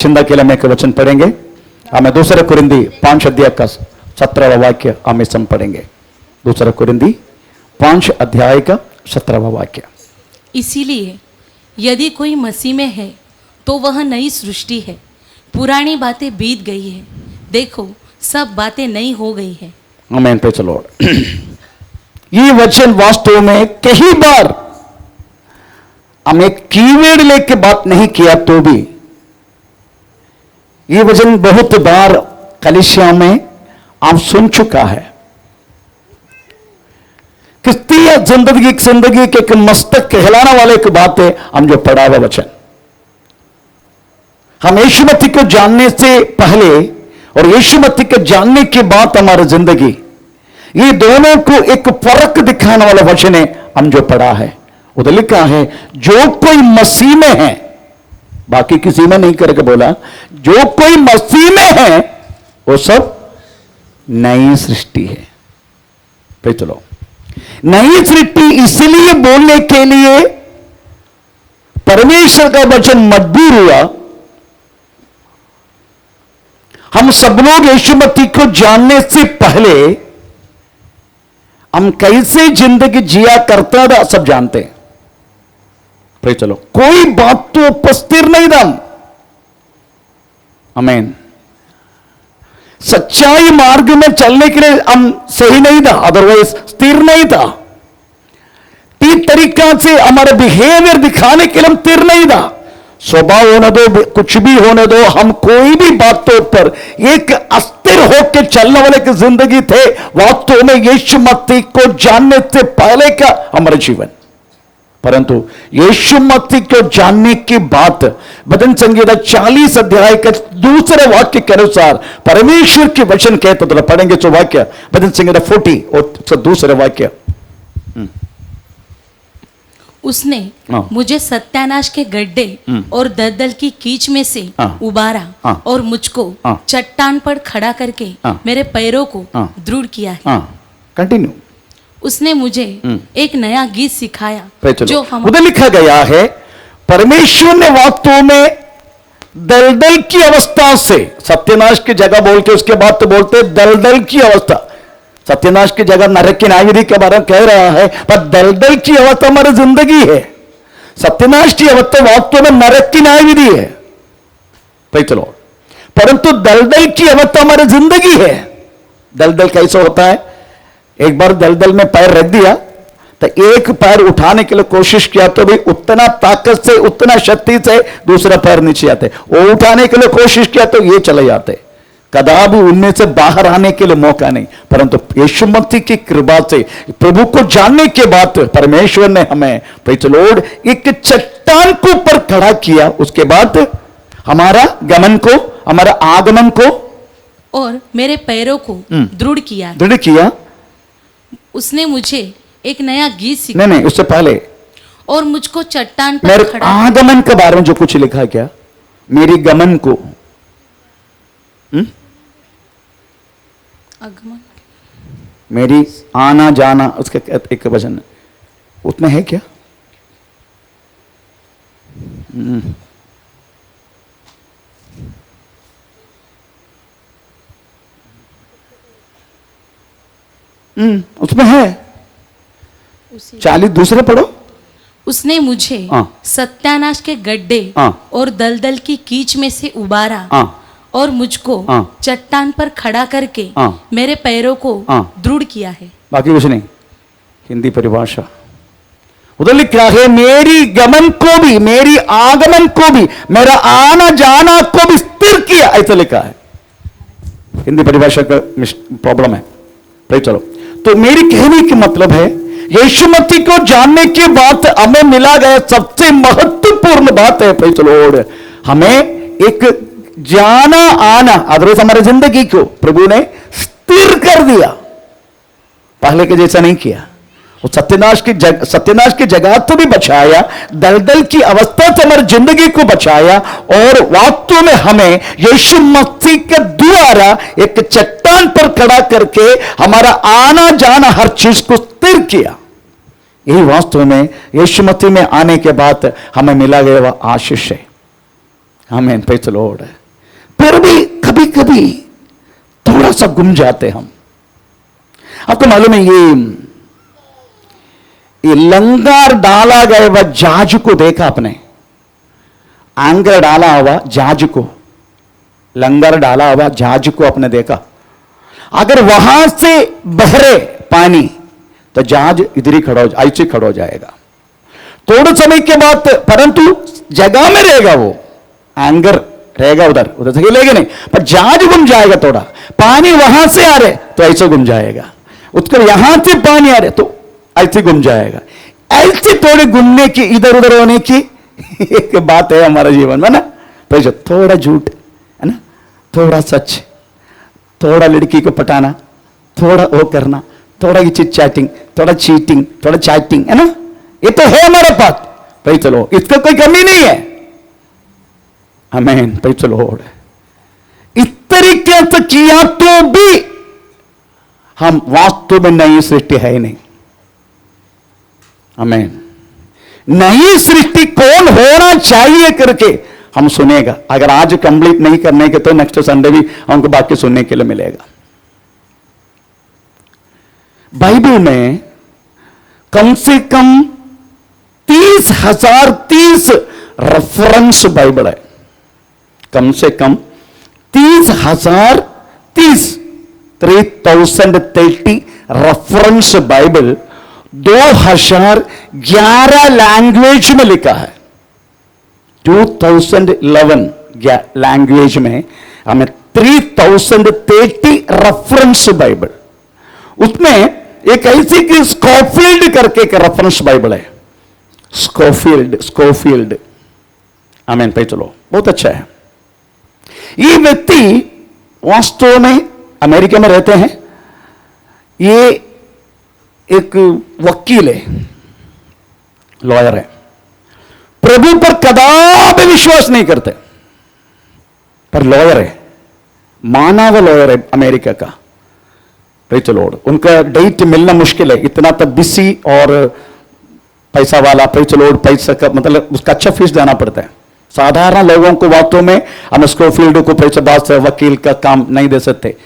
चिंदा के लिए हम एक वचन पढ़ेंगे। हमें दूसरे कुरिन्दी 5 अध्याय का 17वां वाक्य हम इस समय पढ़ेंगे। दूसरा कुरिन्दी 5 अध्याय का 17वां वाक्य। इसीलिए यदि कोई मसीह में है तो वह नई सृष्टि है, पुरानी बातें बीत गई है, देखो सब बातें नई हो गई है। आमीन, प्रेज़ द लॉर्ड। ये वचन वास्तव में कई बार हम एक कीवर्ड लेके बात नहीं किया तो भी ये वचन बहुत बार कलीसिया में आप सुन चुका है। क्रिस्तीय जिंदगी के एक मस्तक कहलाने वाले की बात है। हम जो पढ़ा हुआ वचन, हम यीशु मसीह को जानने से पहले और यीशु मसीह के जानने के बाद हमारी जिंदगी, ये दोनों को एक फर्क दिखाने वाला वचन है। हम जो पढ़ा है उधर लिखा है, जो कोई मसीह में है, बाकी किसी में नहीं करके बोला, जो कोई मसीह में है वो सब नई सृष्टि है। पे चलो, नई सृष्टि इसलिए बोलने के लिए परमेश्वर का वचन मजबूर हुआ। हम सब लोग यीशु मसीह को जानने से पहले हम कैसे जिंदगी जिया करता था सब जानते हैं। पे चलो, कोई बात तो स्थिर नहीं था। आमीन। सच्चाई मार्ग में चलने के लिए हम सही नहीं था, अदरवाइज स्थिर नहीं था। ठीक तरीका से हमारा बिहेवियर दिखाने के लिए हम स्थिर नहीं था। स्वभाव होने दो, कुछ भी होने दो, हम कोई भी बातों पर एक अस्थिर होकर चलने वाले की जिंदगी थे। वास्तव में यीशु मसीह को जानने से पहले का हमारा जीवन, परंतु यीशु मसीह को जानने के बाद भजन संगीता 40 अध्याय के दूसरे वाक्य के अनुसार परमेश्वर के वचन कहते, तो पढ़ेंगे जो वाक्य भजन संगीता 40 और दूसरे वाक्य। उसने मुझे सत्यानाश के गड्ढे और दलदल की कीच में से उबारा और मुझको चट्टान पर खड़ा करके मेरे पैरों को दृढ़ किया है। कंटिन्यू। उसने मुझे एक नया गीत सिखाया जो हम उधर लिखा गया है, परमेश्वर ने वास्तव में दलदल की अवस्था से, सत्यानाश की जगह बोल के उसके बाद तो बोलते दलदल की अवस्था, सत्यानाश की जगह नरक की न्यायविधि के बारे में कह रहा है, पर दलदल की अवस्था हमारी जिंदगी है। सत्यानाश की अवस्था वास्तव में नरक की न्यायविधि है। भाई चलो, परंतु दलदल की अवस्था हमारी जिंदगी है। दलदल कैसे होता है? एक बार दलदल में पैर रख दिया तो एक पैर उठाने के लिए कोशिश किया तो भी उतना ताकत से, उतना शक्ति से दूसरा पैर नीचे आते, वो उठाने के लिए कोशिश किया तो ये चले जाते, कदापि उनमें से बाहर आने के लिए मौका नहीं। परंतु यीशु मसीह की कृपा से प्रभु को जानने के बाद परमेश्वर ने हमें प्रेज़ द लॉर्ड एक चट्टान के ऊपर खड़ा किया। उसके बाद हमारा गमन को, हमारा आगमन को और मेरे पैरों को दृढ़ किया। दृढ़ किया। उसने मुझे एक नया गीत सिखाया। नहीं, उससे पहले और मुझको चट्टान पर मेरे खड़ा। आगमन के बारे में जो कुछ लिखा क्या, मेरी गमन को, आगमन, मेरी आना जाना, उसका एक वचन उतना है क्या? उसमें है 40 दूसरे पढ़ो। उसने मुझे सत्यानाश के गड्ढे और दलदल की कीच में से उबारा और मुझको चट्टान पर खड़ा करके मेरे पैरों को दृढ़ किया है। बाकी कुछ नहीं, हिंदी परिभाषा उधर लिखा है, मेरी गमन को भी, मेरी आगमन को भी, मेरा आना जाना को भी स्थिर किया, ऐसा लिखा है। हिंदी परिभाषा का प्रॉब्लम है। भाई चलो, तो मेरी कहने की मतलब है, यीशु मसीह को जानने के बाद हमें मिला गया सबसे महत्वपूर्ण बात है, प्रेज़ द लॉर्ड, हमें एक जाना आना, अदरवाइज हमारी जिंदगी को प्रभु ने स्थिर कर दिया, पहले के जैसा नहीं किया। वो सत्यानाश की जगह तो भी बचाया, दलदल की अवस्था से हमारी जिंदगी को बचाया, और वास्तव में हमें यीशु मसीह के द्वारा एक चट्टान पर खड़ा करके हमारा आना जाना हर चीज को स्थिर किया। यही वास्तव में यीशु मसीह में आने के बाद हमें मिला गया वह आशीष है। आमीन, प्रेज़ द लॉर्ड। फिर भी कभी कभी थोड़ा सा गुम जाते हम। आपको मालूम है ये लंगर डाला गया हुआ जाज को देखा आपने? एंगर डाला हुआ जाज को, लंगर डाला हुआ जाज को आपने देखा? अगर वहां से बहरे पानी तो जहाज इधर ही खड़ा हो, ऐसे खड़ा हो जाएगा थोड़े समय के बाद, परंतु जगह में रहेगा, वो एंगर रहेगा उधर उधर से हिलेगा नहीं, पर जहाज घूम जाएगा। थोड़ा पानी वहां से आ रहे तो ऐसे घूम जाएगा, उसको यहां से पानी आ रहे तो ऐसे घूम जाएगा। ऐसे थोड़े घूमने की, इधर उधर होने की एक बात है हमारे जीवन में ना। तो थोड़ा झूठ है ना, थोड़ा सच, थोड़ा लड़की को पटाना, थोड़ा वो करना, थोड़ा चिट चैटिंग, थोड़ा चीटिंग, थोड़ा चैटिंग, है ना, ये तो है हमारे पास। भाई चलो, इसका कोई कमी नहीं है। आमीन, भाई चलो। इस तरीके से किया तो भी हम वास्तव में नई सृष्टि है ही नहीं। आमीन। नई सृष्टि कौन होना चाहिए करके हम सुनेगा। अगर आज कंप्लीट नहीं करने के तो नेक्स्ट संडे भी हमको बाकी सुनने के लिए मिलेगा। बाइबल में कम से कम 30,030 रेफरेंस बाइबल है। कम से कम 30,030 रेफरेंस बाइबल 2011 लैंग्वेज में लिखा है। 2011 लैंग्वेज में हमें 3030 रेफरेंस बाइबल, उसमें एक ऐसी कि स्कॉफील्ड करके एक रेफरेंस बाइबल है। स्कॉफील्ड। आमीन, पे चलो, बहुत अच्छा है। ये व्यक्ति वास्तव में अमेरिका में रहते हैं। ये एक वकील है, लॉयर है। प्रभु पर कदापि विश्वास नहीं करते, पर लॉयर है, मानव लॉयर है अमेरिका का। Praise the Lord. उनका डेट मिलना मुश्किल है, इतना तो बिजी और पैसा वाला। Praise the Lord. पैसा का मतलब उसका अच्छा फीस देना पड़ता है। साधारण लोगों को वास्तव में हम स्कॉफील्ड को पैसा वकील का काम नहीं दे सकते।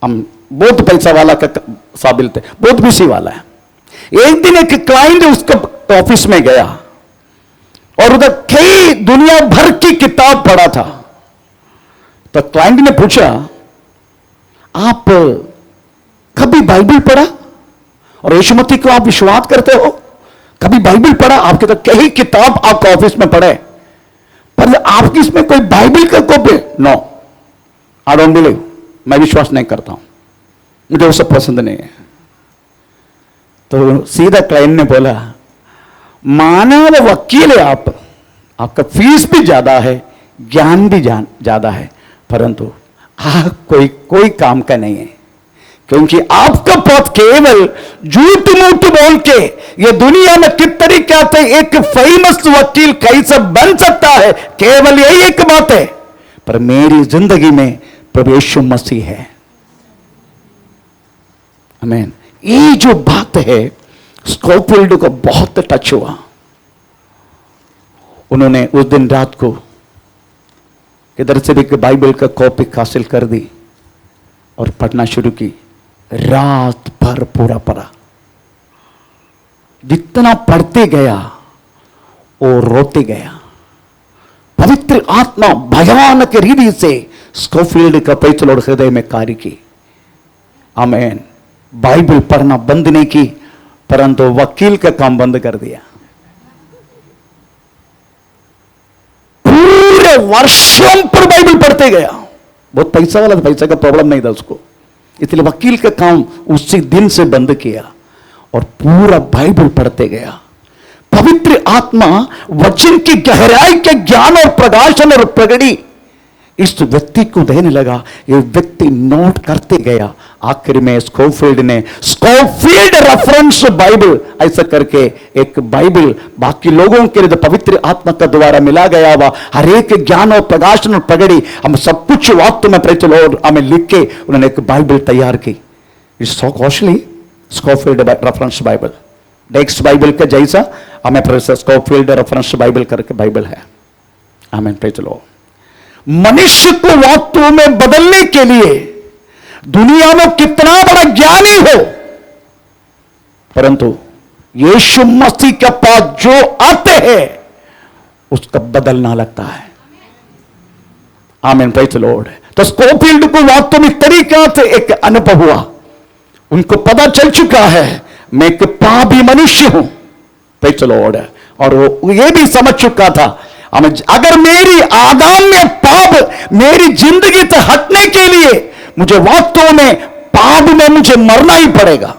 हम बहुत पैसा वाला का साबिल थे, बहुत बिजी वाला है। एक दिन एक क्लाइंट उसका ऑफिस में गया और उधर कई दुनिया भर की किताब पढ़ा था। तो क्लाइंट ने पूछा, आप कभी बाइबल पढ़ा और यीशु मसीह को आप विश्वास करते हो? कभी बाइबल पढ़ा? आपके तो कई किताब आपका ऑफिस में पढ़े, पर आपकी इसमें कोई बाइबल का copy? No, I don't believe. मैं विश्वास नहीं करता हूं, मुझे वो सब पसंद नहीं है। तो सीधा क्लाइंट ने बोला, मानव वकील है आप, आपका फीस भी ज्यादा है, ज्ञान भी ज्यादा है, परंतु आप कोई काम का नहीं है, क्योंकि आपका पथ केवल झूठ मूठ बोल के ये दुनिया में किस तरीके से एक फेमस वकील कैसे बन सकता है, केवल यही एक बात है, पर मेरी जिंदगी में प्रभु यीशु मसीह है। आमीन। ये जो बात है स्कॉफील्ड को बहुत टच हुआ। उन्होंने उस दिन रात को इधर से भी बाइबल का कॉपी हासिल कर दी और पढ़ना शुरू की। रात भर पूरा पढ़ा। जितना पढ़ते गया और रोते गया। पवित्र आत्मा भयानक रीति से स्कॉफील्ड का पैचल और हृदय में कार्य की। आमीन। बाइबल पढ़ना बंद नहीं की, परंतु वकील का काम बंद कर दिया। पूरे वर्षों पर बाइबल पढ़ते गया। बहुत पैसा वाला था, पैसा का प्रॉब्लम नहीं था उसको, इसलिए वकील का काम उसी दिन से बंद किया और पूरा बाइबल पढ़ते गया। पवित्र आत्मा वचन की गहराई के ज्ञान और प्रकाशन और प्रगति इस व्यक्ति को देने लगा। ये व्यक्ति नोट करते गया। आखिर में स्कॉफील्ड ने स्कॉफील्ड रेफरेंस बाइबल ऐसा करके एक बाइबल बाकी लोगों के लिए पवित्र आत्मा का द्वारा मिला गया हुआ हर एक ज्ञान और प्रकाशन और प्रगति हम सब कुछ वास्तव में प्रचल और हमें लिख के उन्होंने एक बाइबल तैयार की। It's so costly. Scofield reference Bible Dake's Bible का जैसा हमें स्कॉफील्ड रेफरेंस बाइबल करके बाइबल है। आमीन। Praise the Lord. मनुष्य को वास्तव में बदलने के लिए दुनिया में कितना बड़ा ज्ञानी हो, परंतु यीशु मसीह के पास जो आते हैं उसका बदलना लगता है। आमीन, प्रेज़ द लॉर्ड। तो स्कोफील्ड को वास्तव में तरीका से एक अनुभव हुआ, उनको पता चल चुका है मैं एक पापी मनुष्य हूं, प्रेज़ द लॉर्ड। और वो ये भी समझ चुका था अगर मेरी आगाम्य पाप मेरी जिंदगी से हटने के लिए मुझे वास्तव में पाप में मुझे मरना ही पड़ेगा।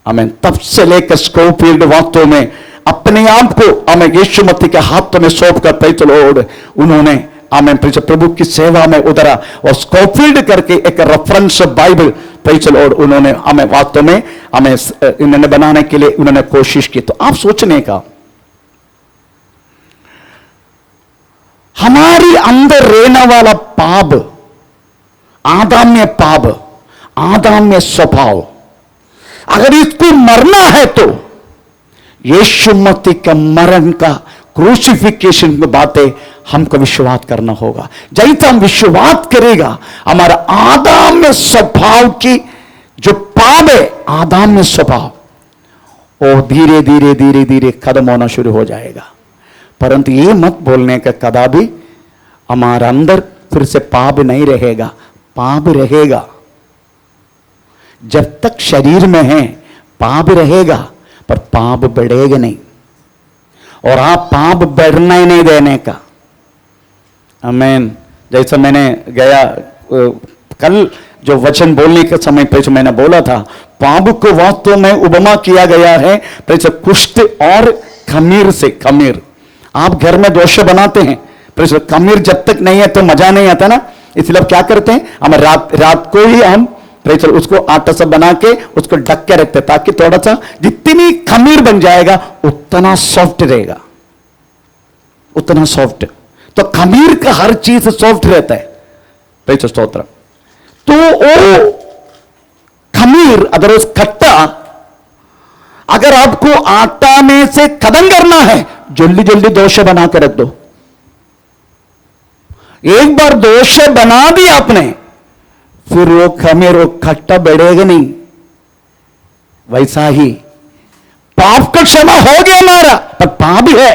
आमीन। तब से लेकर स्कोफील्ड वास्तव में अपने आप को हमें यीशु मसीह के हाथों में सौंप कर, प्रेज़ द लॉर्ड, उन्होंने आमीन प्रभु की सेवा में उतरा। और स्कोफील्ड करके एक reference Bible, praise the Lord, उन्होंने हमें वास्तव में हमें इन्होंने बनाने के लिए उन्होंने कोशिश की। तो आप सोचने का, हमारी अंदर रहने वाला पाप, आदम्य पाप, आदम्य स्वभाव, अगर इसको मरना है तो यीशु मसीह के मरण का, क्रूसिफिकेशन की बातें हमको विश्वास करना होगा। जैसे हम विश्वास करेगा, हमारा आदम्य स्वभाव की जो पाप है, आदम्य स्वभाव, वो धीरे धीरे धीरे धीरे खत्म होना शुरू हो जाएगा। परंतु ये मत बोलने का कदापि हमारा अंदर फिर से पाप नहीं रहेगा। पाप रहेगा जब तक शरीर में है, पाप रहेगा, पर पाप बढ़ेगा नहीं। और आप पाप बढ़ना ही नहीं देने का। आमीन। जैसा मैंने गया कल जो वचन बोलने के समय पे जो मैंने बोला था, पाप को वास्तव में उपमा किया गया है कुष्ठ और खमीर से। खमीर आप घर में दोषे बनाते हैं, खमीर जब तक नहीं है तो मजा नहीं आता ना, इसलिए आप क्या करते हैं, हम रात को ही हम उसको आटा सा बना के उसको ढक के रखते, ताकि थोड़ा सा जितनी खमीर बन जाएगा उतना सॉफ्ट रहेगा, उतना सॉफ्ट। तो खमीर का हर चीज सॉफ्ट रहता है, प्रेज़ स्तोत्र। तो वो खमीर अगर उस खट्टा अगर आपको आटा में से खत्म करना है, जल्दी जल्दी दोषे बना के रख दो। एक बार दोषे बना दिया आपने, फिर वो खमीर वो खट्टा बढ़ेगा नहीं। वैसा ही पाप का क्षमा हो गया हमारा, पर पाप है,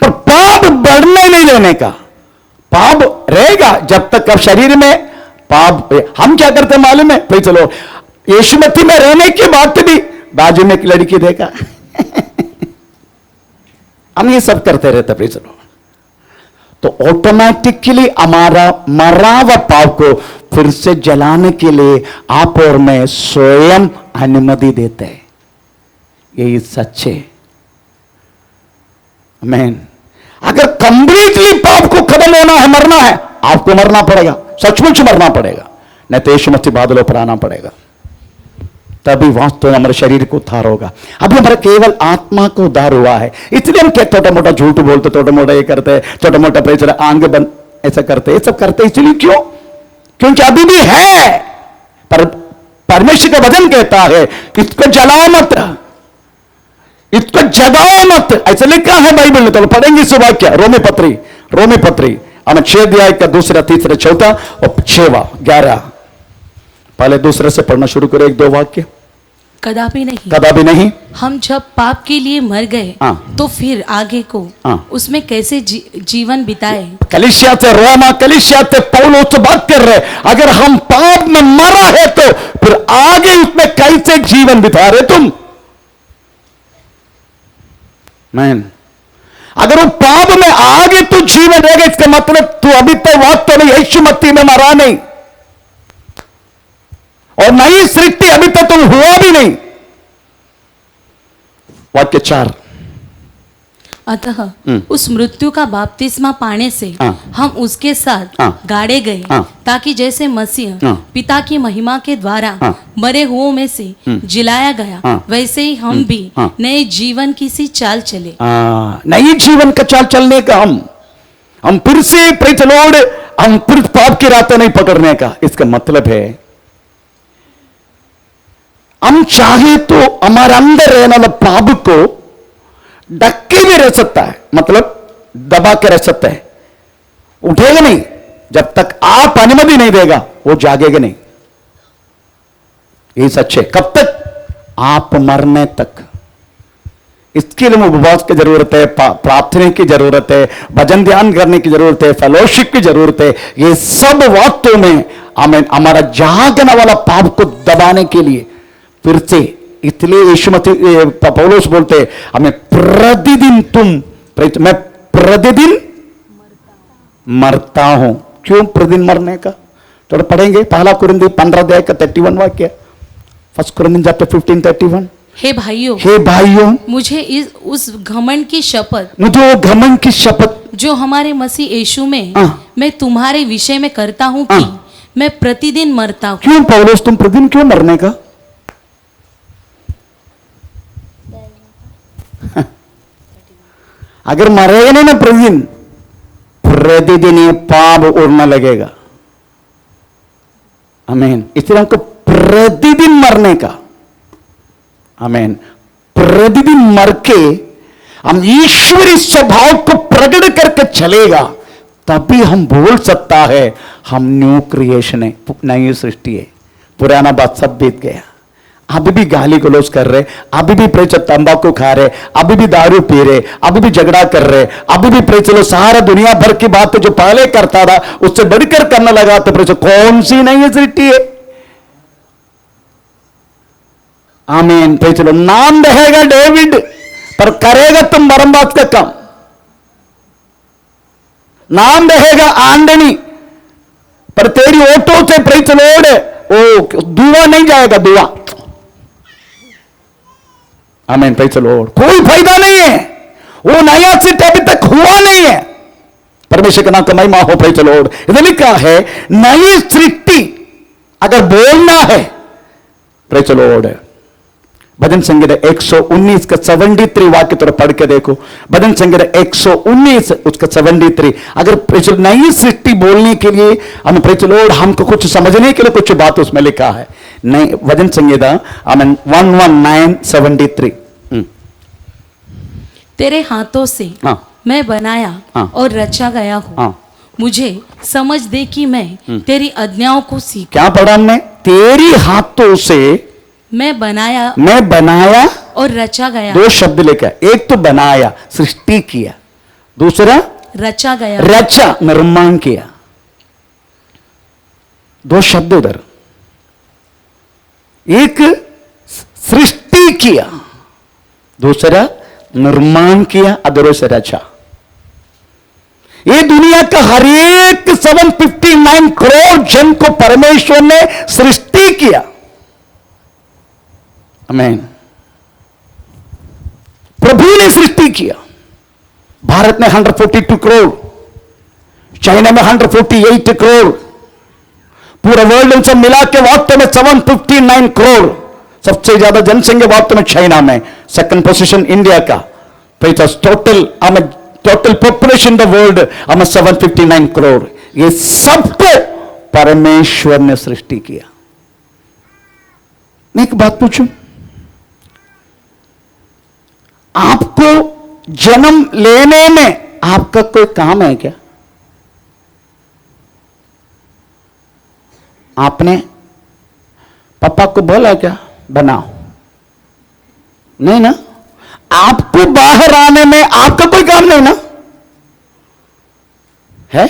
पर पाप बढ़ने नहीं देने का। पाप रहेगा जब तक अब शरीर में पाप। हम क्या करते मालूम है, भाई चलो यीशु मसीह में रहने के बाद भी बाजू में एक लड़की देखा हम ये सब करते रहते, भाई चलो, तो ऑटोमेटिकली हमारा मरा हुआ पाप को फिर से जलाने के लिए आप और मैं स्वयं अनुमति देते हैं। यही सच है। आमीन। अगर कंप्लीटली पाप को खत्म होना है, मरना है, आपको मरना पड़ेगा, सचमुच मरना पड़ेगा, नहीं तो यीशु मसीह बादलों पर आना पड़ेगा, तभी वास्तव हमारे शरीर को उद्धार होगा। अभी हमारा केवल आत्मा को उद्धार हुआ है, इसलिए हम क्या छोटा मोटा झूठ बोलते, छोटा मोटा ये करते, छोटा मोटा प्रेचर आंग बंद ऐसा करते, ये सब करते इसलिए क्यों? क्योंकि अभी भी है, पर परमेश्वर का वचन कहता है इसको जलाओ मत, इसको जगाओ मत, ऐसा लिखा है बाइबल में। तो पढ़ेंगे इस वाक्य रोमी पत्री हमें 6 अध्याय का 2, 3, 4 और 6, 11। पहले दूसरे से पढ़ना शुरू करो, 1-2 वाक्य। कदापि नहीं, कदापि नहीं। हम जब पाप के लिए मर गए तो फिर आगे को उसमें कैसे जीवन बिताए। कलीसिया से रोमा, कलीसिया से पौलुस से बात कर रहे, अगर हम पाप में मरा है तो फिर आगे उसमें कैसे जीवन बिता रहे तुम। मैन, अगर वो पाप में आगे तो जीवन रहेगा, इसका मतलब तू अभी तक वास्तव में यीशु मसीह में मरा नहीं, और नई सृष्टि अभी तक तुम हुआ भी नहीं। वाक्य 4। अतः उस मृत्यु का बपतिस्मा पाने से हम उसके साथ गाड़े गए, ताकि जैसे मसीह पिता की महिमा के द्वारा मरे हुओं में से जिलाया गया, वैसे ही हम भी नए जीवन की सी चाल चले। नए जीवन का चाल चलने का हम फिर से प्रेज़ द लॉर्ड, हम फिर पाप की रास्ते नहीं पकड़ने का। इसका मतलब है हम चाहे तो हमारे अंदर रहने वाला पाप को ढक के भी रह सकता है, मतलब दबा के रह सकता है, उठेगा नहीं जब तक आप अनुमति नहीं देगा, वो जागेगा नहीं। यही सच है। कब तक? आप मरने तक। इसके लिए उपवास की जरूरत है, प्रार्थना की जरूरत है, भजन ध्यान करने की जरूरत है, फेलोशिप की जरूरत है। ये सब वक्तों में हमें हमारा जागने वाला पाप को दबाने के लिए फिर से, इसलिए यीशु मसीह पौलुस बोलते हैं हमें प्रतिदिन मैं प्रतिदिन मरता हूं। क्यों प्रतिदिन मरने का? थोड़ा पढ़ेंगे, पहला कुरिन्थी 15 अध्याय का 31 वाक्य, फर्स्ट कुरिन्थी चैप्टर 15:31। हे भाइयों, मुझे उस घमंड की शपथ, मुझे वो घमंड की शपथ जो हमारे मसीह यीशु में मैं तुम्हारे विषय में करता हूं कि मैं प्रतिदिन मरता हूं। क्यों पौलुस, तुम प्रतिदिन क्यों मरने का? अगर मरेगा नहीं ना प्रतिदिन ये पाप उड़ने लगेगा। आमीन। इसलिए हमको प्रतिदिन मरने का, आमीन, प्रतिदिन मर के हम ईश्वरी स्वभाव को प्रकट करके चलेगा, तभी हम बोल सकता है हम न्यू क्रिएशन है, नई सृष्टि है। पुराना बात सब बीत गया। अभी भी गाली गलौज कर रहे, अभी भी प्रेचर तंबाकू खा रहे, अभी भी दारू पी रहे, अभी भी झगड़ा कर रहे, अभी भी प्रेचर सारा दुनिया भर की बात जो पहले करता था उससे बढ़कर करने लगा, तो प्रेचर कौन सी नई सृष्टि है? आमीन। प्रेचर नाम रहेगा डेविड, पर करेगा तुम बरम्बास का काम। नाम रहेगा आंडनी, पर तेरी ओटो से प्रेचर ओ दुआ नहीं जाएगा, दुआ। आमीन। Praise the Lord. कोई फायदा नहीं है, वो नया सिर्फ अभी तक हुआ नहीं है। परमेश्वर का नाम का महिमा हो। Praise the Lord. इधर लिखा है नई सृष्टि अगर बोलना है, प्रेज़ द लॉर्ड, भजन संगीत 119 का 73 वाक्य थोड़ा पढ़ के देखो। भजन संगीत 119 उसका 73। अगर नई सृष्टि बोलने के लिए हम, प्रेज़ द लॉर्ड, हमको कुछ समझने के लिए कुछ बात उसमें लिखा है। नहीं, भजन संगीता 119:73। तेरे हाथों से मैं बनाया और रचा गया हूं, मुझे समझ दे कि मैं तेरी आज्ञाओं को सीख। क्या पढ़ा हमने? तेरी हाथों से मैं बनाया और रचा गया। दो शब्द लेकर, एक तो बनाया, सृष्टि किया, दूसरा रचा गया, रचा, निर्माण किया। दो शब्द उधर, एक सृष्टि किया, दूसरा निर्माण किया, अधरों से रचा। ये दुनिया का हर एक 759 करोड़ जन को परमेश्वर ने सृष्टि किया। आमीन। प्रभु ने सृष्टि किया। भारत में 142 करोड़, चाइना में 148 करोड़, पूरे वर्ल्ड से मिला के वास्तव में 759 करोड़। सबसे ज्यादा जनसंख्या वास्तव में चाइना में, सेकंड पोजीशन इंडिया का। Total population the world 759 crore. ये सबको परमेश्वर ने सृष्टि किया। मैं एक बात पूछूं, आपको जन्म लेने में आपका कोई काम है क्या? आपने पापा को बोला क्या बनाओ? नहीं ना। आपको बाहर आने में आपका कोई काम नहीं ना है।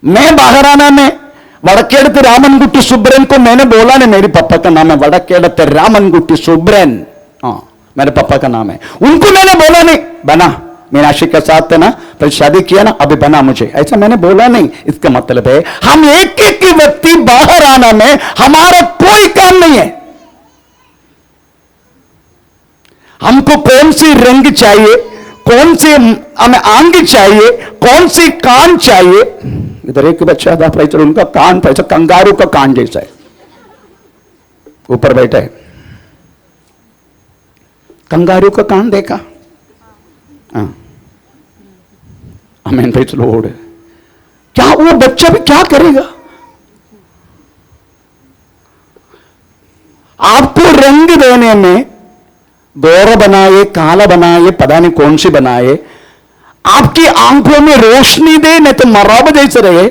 मैं बाहर आने में वड़केड़ते रामनगुट्टी सुब्रन को मैंने बोला नहीं, मेरे पापा का नाम है वड़केड़ते रामनगुट्टी सुब्रन, हाँ मेरे पापा का नाम है। उनको मैंने बोला नहीं बना, मीनाक्षी के साथ है ना, फिर शादी किया ना, अभी बना मुझे, ऐसा मैंने बोला नहीं। इसका मतलब है हम एक एक व्यक्ति बाहर आना में हमारा कोई काम नहीं है। हमको कौन सी रंग चाहिए, कौन सी हमें आंग चाहिए, कौन सी कान चाहिए। इधर एक बच्चा था, उनका कान पैसा कंगारू का कान जैसा है, ऊपर बैठा है, कंगारू का कान देखा। आमीन, प्रेज़ द लॉर्ड। क्या वो बच्चा भी क्या करेगा? आपको रंग देने में गोरा बनाए, काला बनाए, पता नहीं कौन सी बनाए, आपकी आंखों में रोशनी दे, नहीं तो मराब जैसे रहे,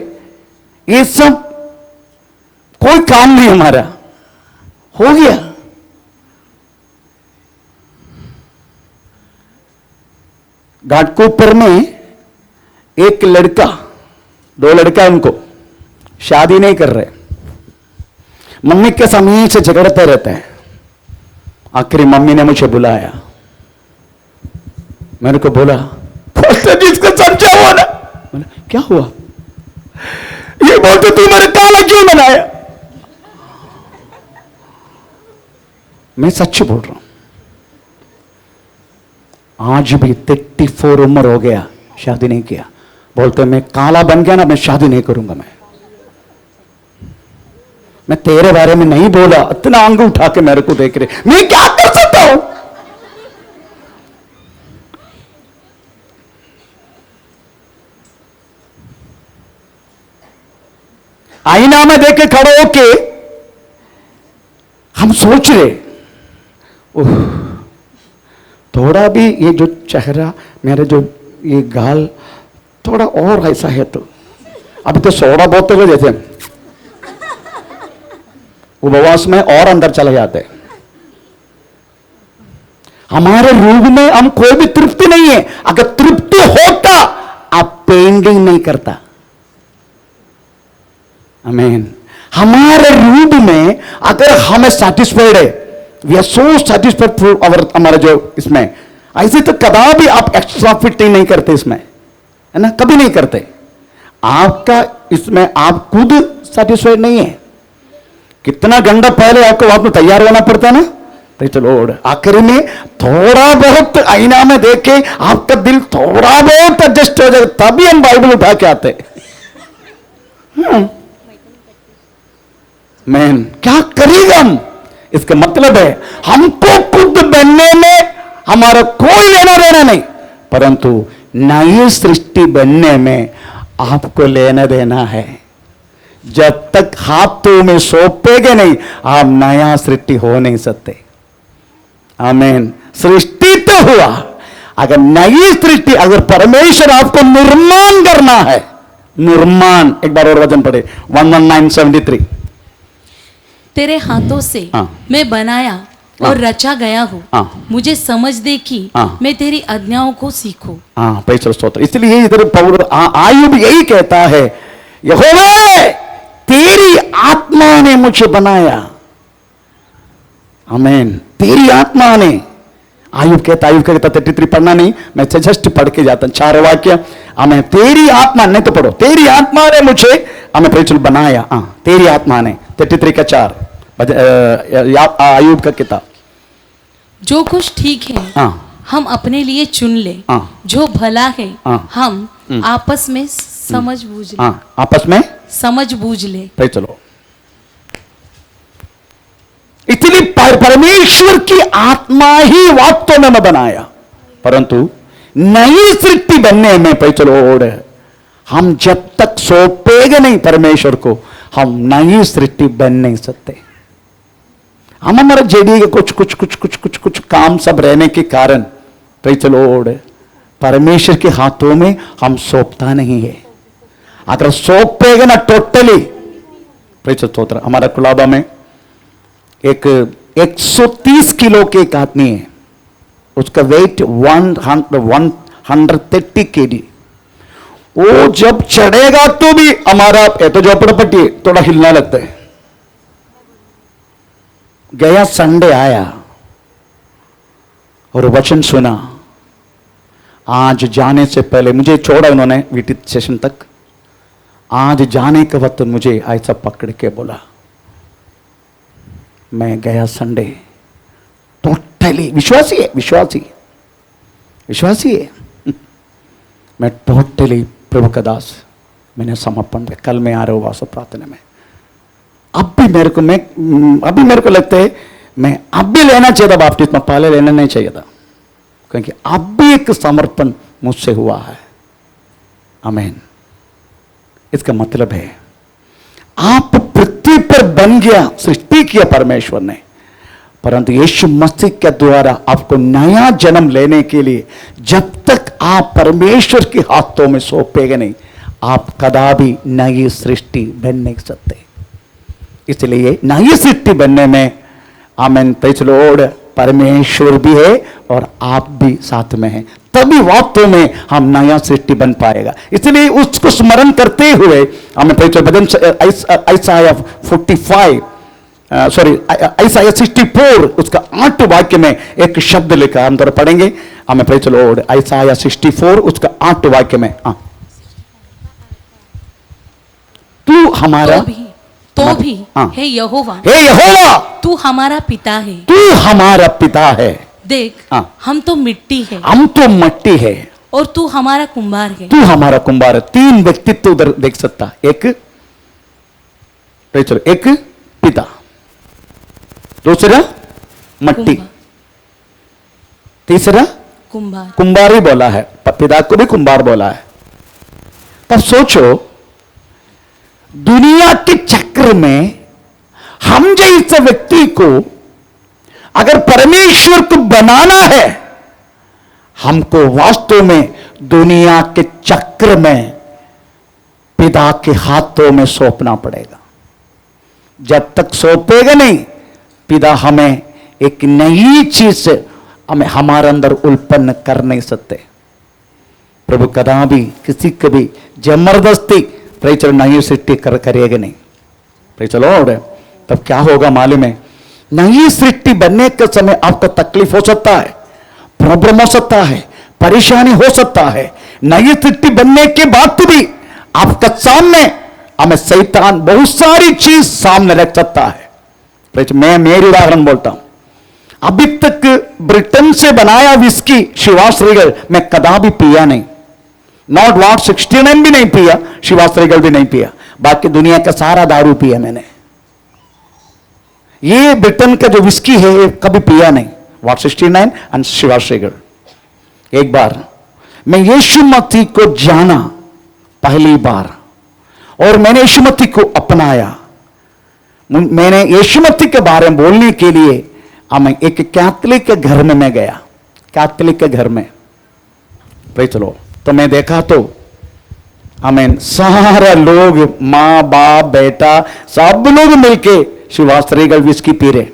ये सब कोई काम नहीं हमारा। हो गया। घाटकोपर में एक लड़का, 2 लड़का उनको शादी नहीं कर रहे, मम्मी के समय से झगड़ते रहते हैं। आखिरी मम्मी ने मुझे बुलाया, मैंने को बोला जिसको समझा हुआ ना, बोला क्या हुआ? ये बोलते तू मेरे काला क्यों बनाया? मैं सच बोल रहा हूं, आज भी 34 उम्र हो गया, शादी नहीं किया। बोलते मैं काला बन गया ना, मैं शादी नहीं करूंगा। मैं तेरे बारे में नहीं बोला, इतना आंगू उठा के मेरे को देख रहे, मैं क्या कर सकता हूं? आईना में देख के खड़े होके हम सोच रहे, ओह थोड़ा भी ये जो चेहरा, मेरे जो ये गाल थोड़ा और ऐसा है, तो अभी तो सोडा बोलते हुए जैसे उपवास में और अंदर चले जाते। हमारे रूप में हम कोई भी तृप्ति नहीं है। अगर तृप्ति होता आप पेंटिंग नहीं करता। आमीन। हमारे रूप में अगर हमें सेटिस्फाइड है, we are so satisfied for our, हमारे जो इसमें, ऐसे तो कदापि आप एक्स्ट्रा फिटिंग नहीं करते इसमें, है ना, कभी नहीं करते। आपका इसमें आप खुद सेटिस्फाइड नहीं है। कितना घंटा पहले आपको वहां में तैयार होना पड़ता है ना, तो चलो आखिर में थोड़ा बहुत आईना में देख के आपका दिल थोड़ा बहुत एडजस्ट हो जाए, तभी हम बाइबल उठा के आते। मैन क्या करेगा हम? इसका मतलब है हमको खुद बनने में हमारा कोई लेना देना नहीं, परंतु नई सृष्टि बनने में आपको लेना देना है। जब तक हाथों में सौंपेगे नहीं, आप नया सृष्टि हो नहीं सकते। आमीन। सृष्टि तो हुआ, अगर नई सृष्टि, अगर परमेश्वर आपको निर्माण करना है, निर्माण, एक बार और वचन पढ़े 119:73। तेरे हाथों से मैं बनाया और रचा गया हूँ, मुझे समझ दे कि मैं तेरी आज्ञाओं को सीखूं। परमेश्वर स्तोत्र। इसलिए इधर पौल आयुब यही कहता है, यहोवा तेरी आत्मा ने मुझे बनाया। आमीन। तेरी आत्मा ने, आयुब कहता 33 पढ़ना नहीं, मैं जस्ट पढ़ के जाता 4 वाक्य। आमीन। तेरी आत्मा, नहीं तो पढ़ो, तेरी आत्मा ने मुझे हमें परमेश्वर बनाया। तेरी आत्मा ने, 33 का 4, आयुब का किताब। जो कुछ ठीक है हम अपने लिए चुन ले, जो भला है हम आपस में समझ बूझ ले। आपस में समझ बूझ ले। भाई चलो, इतनी परमेश्वर की आत्मा ही वास्तव में बनाया, परंतु नई सृष्टि बनने में भाई चलो हम जब तक सौंपेगे नहीं परमेश्वर को, हम नई सृष्टि बन नहीं सकते। हम हमारे जेडी के कुछ काम सब रहने के कारण भाई चलो परमेश्वर के हाथों में हम सौंपता नहीं है। अगर सौंपेगा ना टोटली, स्तोत्र। हमारा कुलाबा में एक 130 किलो के एक आदमी है, उसका वेट 130 kg। वो जब चढ़ेगा तो भी हमारा तो झोपड़पट्टी थोड़ा हिलना लगता है। गया संडे आया और वचन सुना। आज जाने से पहले मुझे छोड़ा उन्होंने वीटी सेशन तक। आज जाने के वक्त मुझे ऐसा पकड़ के बोला, मैं गया संडे टोटली, विश्वासी है मैं टोटली प्रभु का दास, मैंने समर्पण किया। कल मैं आ रहा हूँ वासो प्रार्थना में। अब भी मेरे को लगता है मैं अब भी लेना चाहिए था बपतिस्मा, पहले लेना नहीं चाहिए था, क्योंकि अब भी एक समर्पण मुझसे हुआ है। आमीन। इसका मतलब है आप पृथ्वी पर बन गया, सृष्टि किया परमेश्वर ने, परंतु यीशु मसीह के द्वारा आपको नया जन्म लेने के लिए जब तक आप परमेश्वर के हाथों में सौंपेगे नहीं, आप कदापि नई सृष्टि बन नहीं सकते। इसलिए नई सृष्टि बनने में आमेन प्रेज़ द लॉर्ड परमेश्वर भी है और आप भी साथ में हैं, तभी वास्तव में हम नया सृष्टि बन पाएगा। इसलिए उसको स्मरण करते हुए हमें भजन आइसाया 45 सॉरी आइसाया 64 उसका 8 वाक्य में एक शब्द लिखा, हम थोड़ा पढ़ेंगे। हमें प्रेज़ द लॉर्ड आइसाया 64 उसका 8 वाक्य में, तू हमारा तो भी हे यहोवा, तू हमारा पिता है, तू हमारा पिता है। देख हम तो मिट्टी है, हम तो मिट्टी है और तू हमारा कुंभार है। तू हमारा कुंभार है। 3 व्यक्तित्व उधर देख सकता, एक एक पिता, दूसरा मिट्टी, तीसरा कुंभार। कुंभार ही बोला है, पिता को भी कुंभार बोला है। तब सोचो दुनिया के चक्र में हम जैसे व्यक्ति को अगर परमेश्वर को बनाना है, हमको वास्तव में दुनिया के चक्र में पिता के हाथों में सौंपना पड़ेगा। जब तक सौंपेगा नहीं, पिता हमें एक नई चीज हमें हमारे अंदर उत्पन्न कर नहीं सकते। प्रभु कदापि किसी को भी जबरदस्ती नई सृष्टि करेगा नहीं। प्रेज़ तब क्या होगा मालूम है? नई सृष्टि बनने के समय आपको तकलीफ हो सकता है, प्रॉब्लम हो सकता है, परेशानी हो सकता है। नई सृष्टि बनने के बाद भी आपका सामने हमें शैतान बहुत सारी चीज सामने रख सकता है। मैं मेरी उदाहरण बोलता हूं, अभी तक ब्रिटेन से बनाया विस्की शिवास रीगल मैं कदापि पिया नहीं। नॉट वाट 69 भी नहीं पिया, शिवास रीगल भी नहीं पिया, बाकी दुनिया का सारा दारू पिया मैंने। ये ब्रिटेन का जो विस्की है ये कभी पिया नहीं, वाट 69 एंड शिवास रीगल। एक बार मैं यीशु मसीह को जाना पहली बार और मैंने यीशु मसीह को अपनाया। मैंने यीशु मसीह के बारे में बोलने के लिए मैं एक कैथोलिक के घर में मैं गया, कैथोलिक के घर में। चलो तो मैं देखा तो हमें सारा लोग माँ बाप बेटा सब लोग मिलके शिवास रीगल विस्की पी रहे।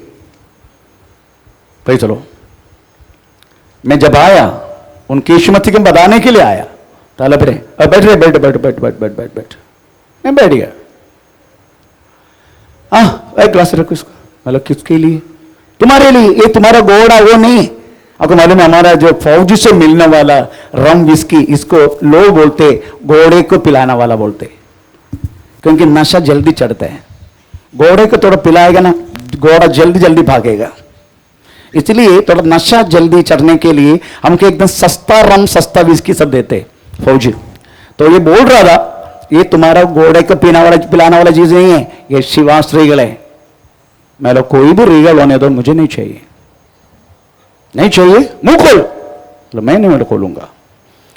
चलो मैं जब आया उनके यीशु मसीह को बताने के लिए आया, ताला फिर बैठ रहे, बैठ बैठ बैठ बैठ बैठ बैठ बैठ मैं बैठ गया। एक ग्लास रखो इसको। मतलब किसके लिए? तुम्हारे लिए। ये तुम्हारा घोड़ा वो नहीं। आपको मालूम है हमारा जो फौजी से मिलने वाला रम विस्की, इसको लोग बोलते घोड़े को पिलाना वाला बोलते, क्योंकि नशा जल्दी चढ़ता है। घोड़े को थोड़ा पिलाएगा ना, घोड़ा जल्दी जल्दी भागेगा। इसलिए थोड़ा नशा जल्दी चढ़ने के लिए हमको एकदम सस्ता रम सस्ता विस्की सब देते फौजी। तो ये बोल रहा था ये तुम्हारा घोड़े को पीना वाला पिलाना वाला चीज नहीं है, ये शिवास रीगल है। मैं लोग कोई भी रीगल होने दो, मुझे नहीं चाहिए, नहीं चाहिए, मुंह खोल। तो मैं नहीं खोलूंगा।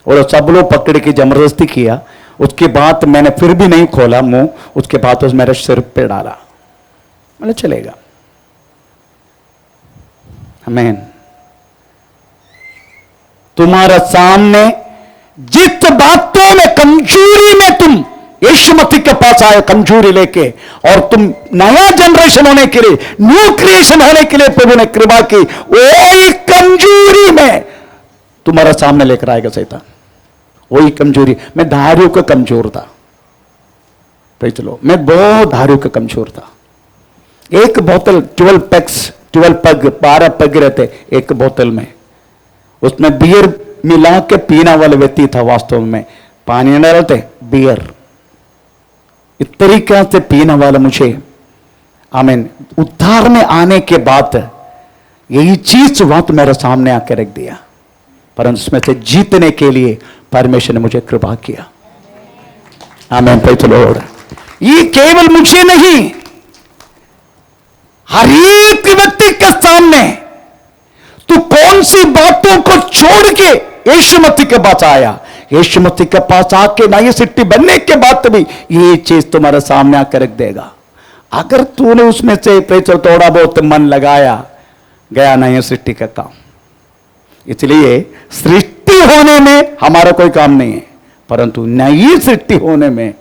और सब लोग पकड़ के जबरदस्ती किया। उसके बाद मैंने फिर भी नहीं खोला मुंह। उसके बाद उस मेरे सिर पे डाला, मतलब चलेगा। आमीन। तुम्हारा सामने जिस बातों में कमजोरी में तुम यीशु मसीह के पास आए कमजोरी लेके, और तुम नया जनरेशन होने के लिए, न्यू क्रिएशन होने के लिए प्रभु ने कृपा की, वही कमजोरी में तुम्हारा सामने लेकर आएगा शैतान। वही कमजोरी। मैं दारू का कमजोर था। चलो मैं बहुत दारू का कमजोर था। एक बोतल 12 पग 12 पग रहते एक बोतल में, उसमें बियर मिला के पीना वाला व्यक्ति था। वास्तव में पानी नहीं डालते, बियर इस तरीके से पीने वाला मुझे आमीन उद्धार में आने के बाद यही चीज वक्त मेरे सामने आकर रख दिया, परंतु उसमें से जीतने के लिए परमेश्वर ने मुझे कृपा किया। आमीन। Praise the Lord. ये केवल मुझे नहीं, हर एक व्यक्ति के सामने तू कौन सी बातों को छोड़ के यीशु मसीह के पास आया, यीशु मसीह के पास आके नई सृष्टि बनने के बाद भी ये चीज तुम्हारे सामने आकर रख देगा। अगर तूने उसमें से थोड़ा बहुत मन लगाया, गया नई सृष्टि का काम। इसलिए सृष्टि सृष्टि होने में हमारा कोई काम नहीं है, परंतु नई सृष्टि होने में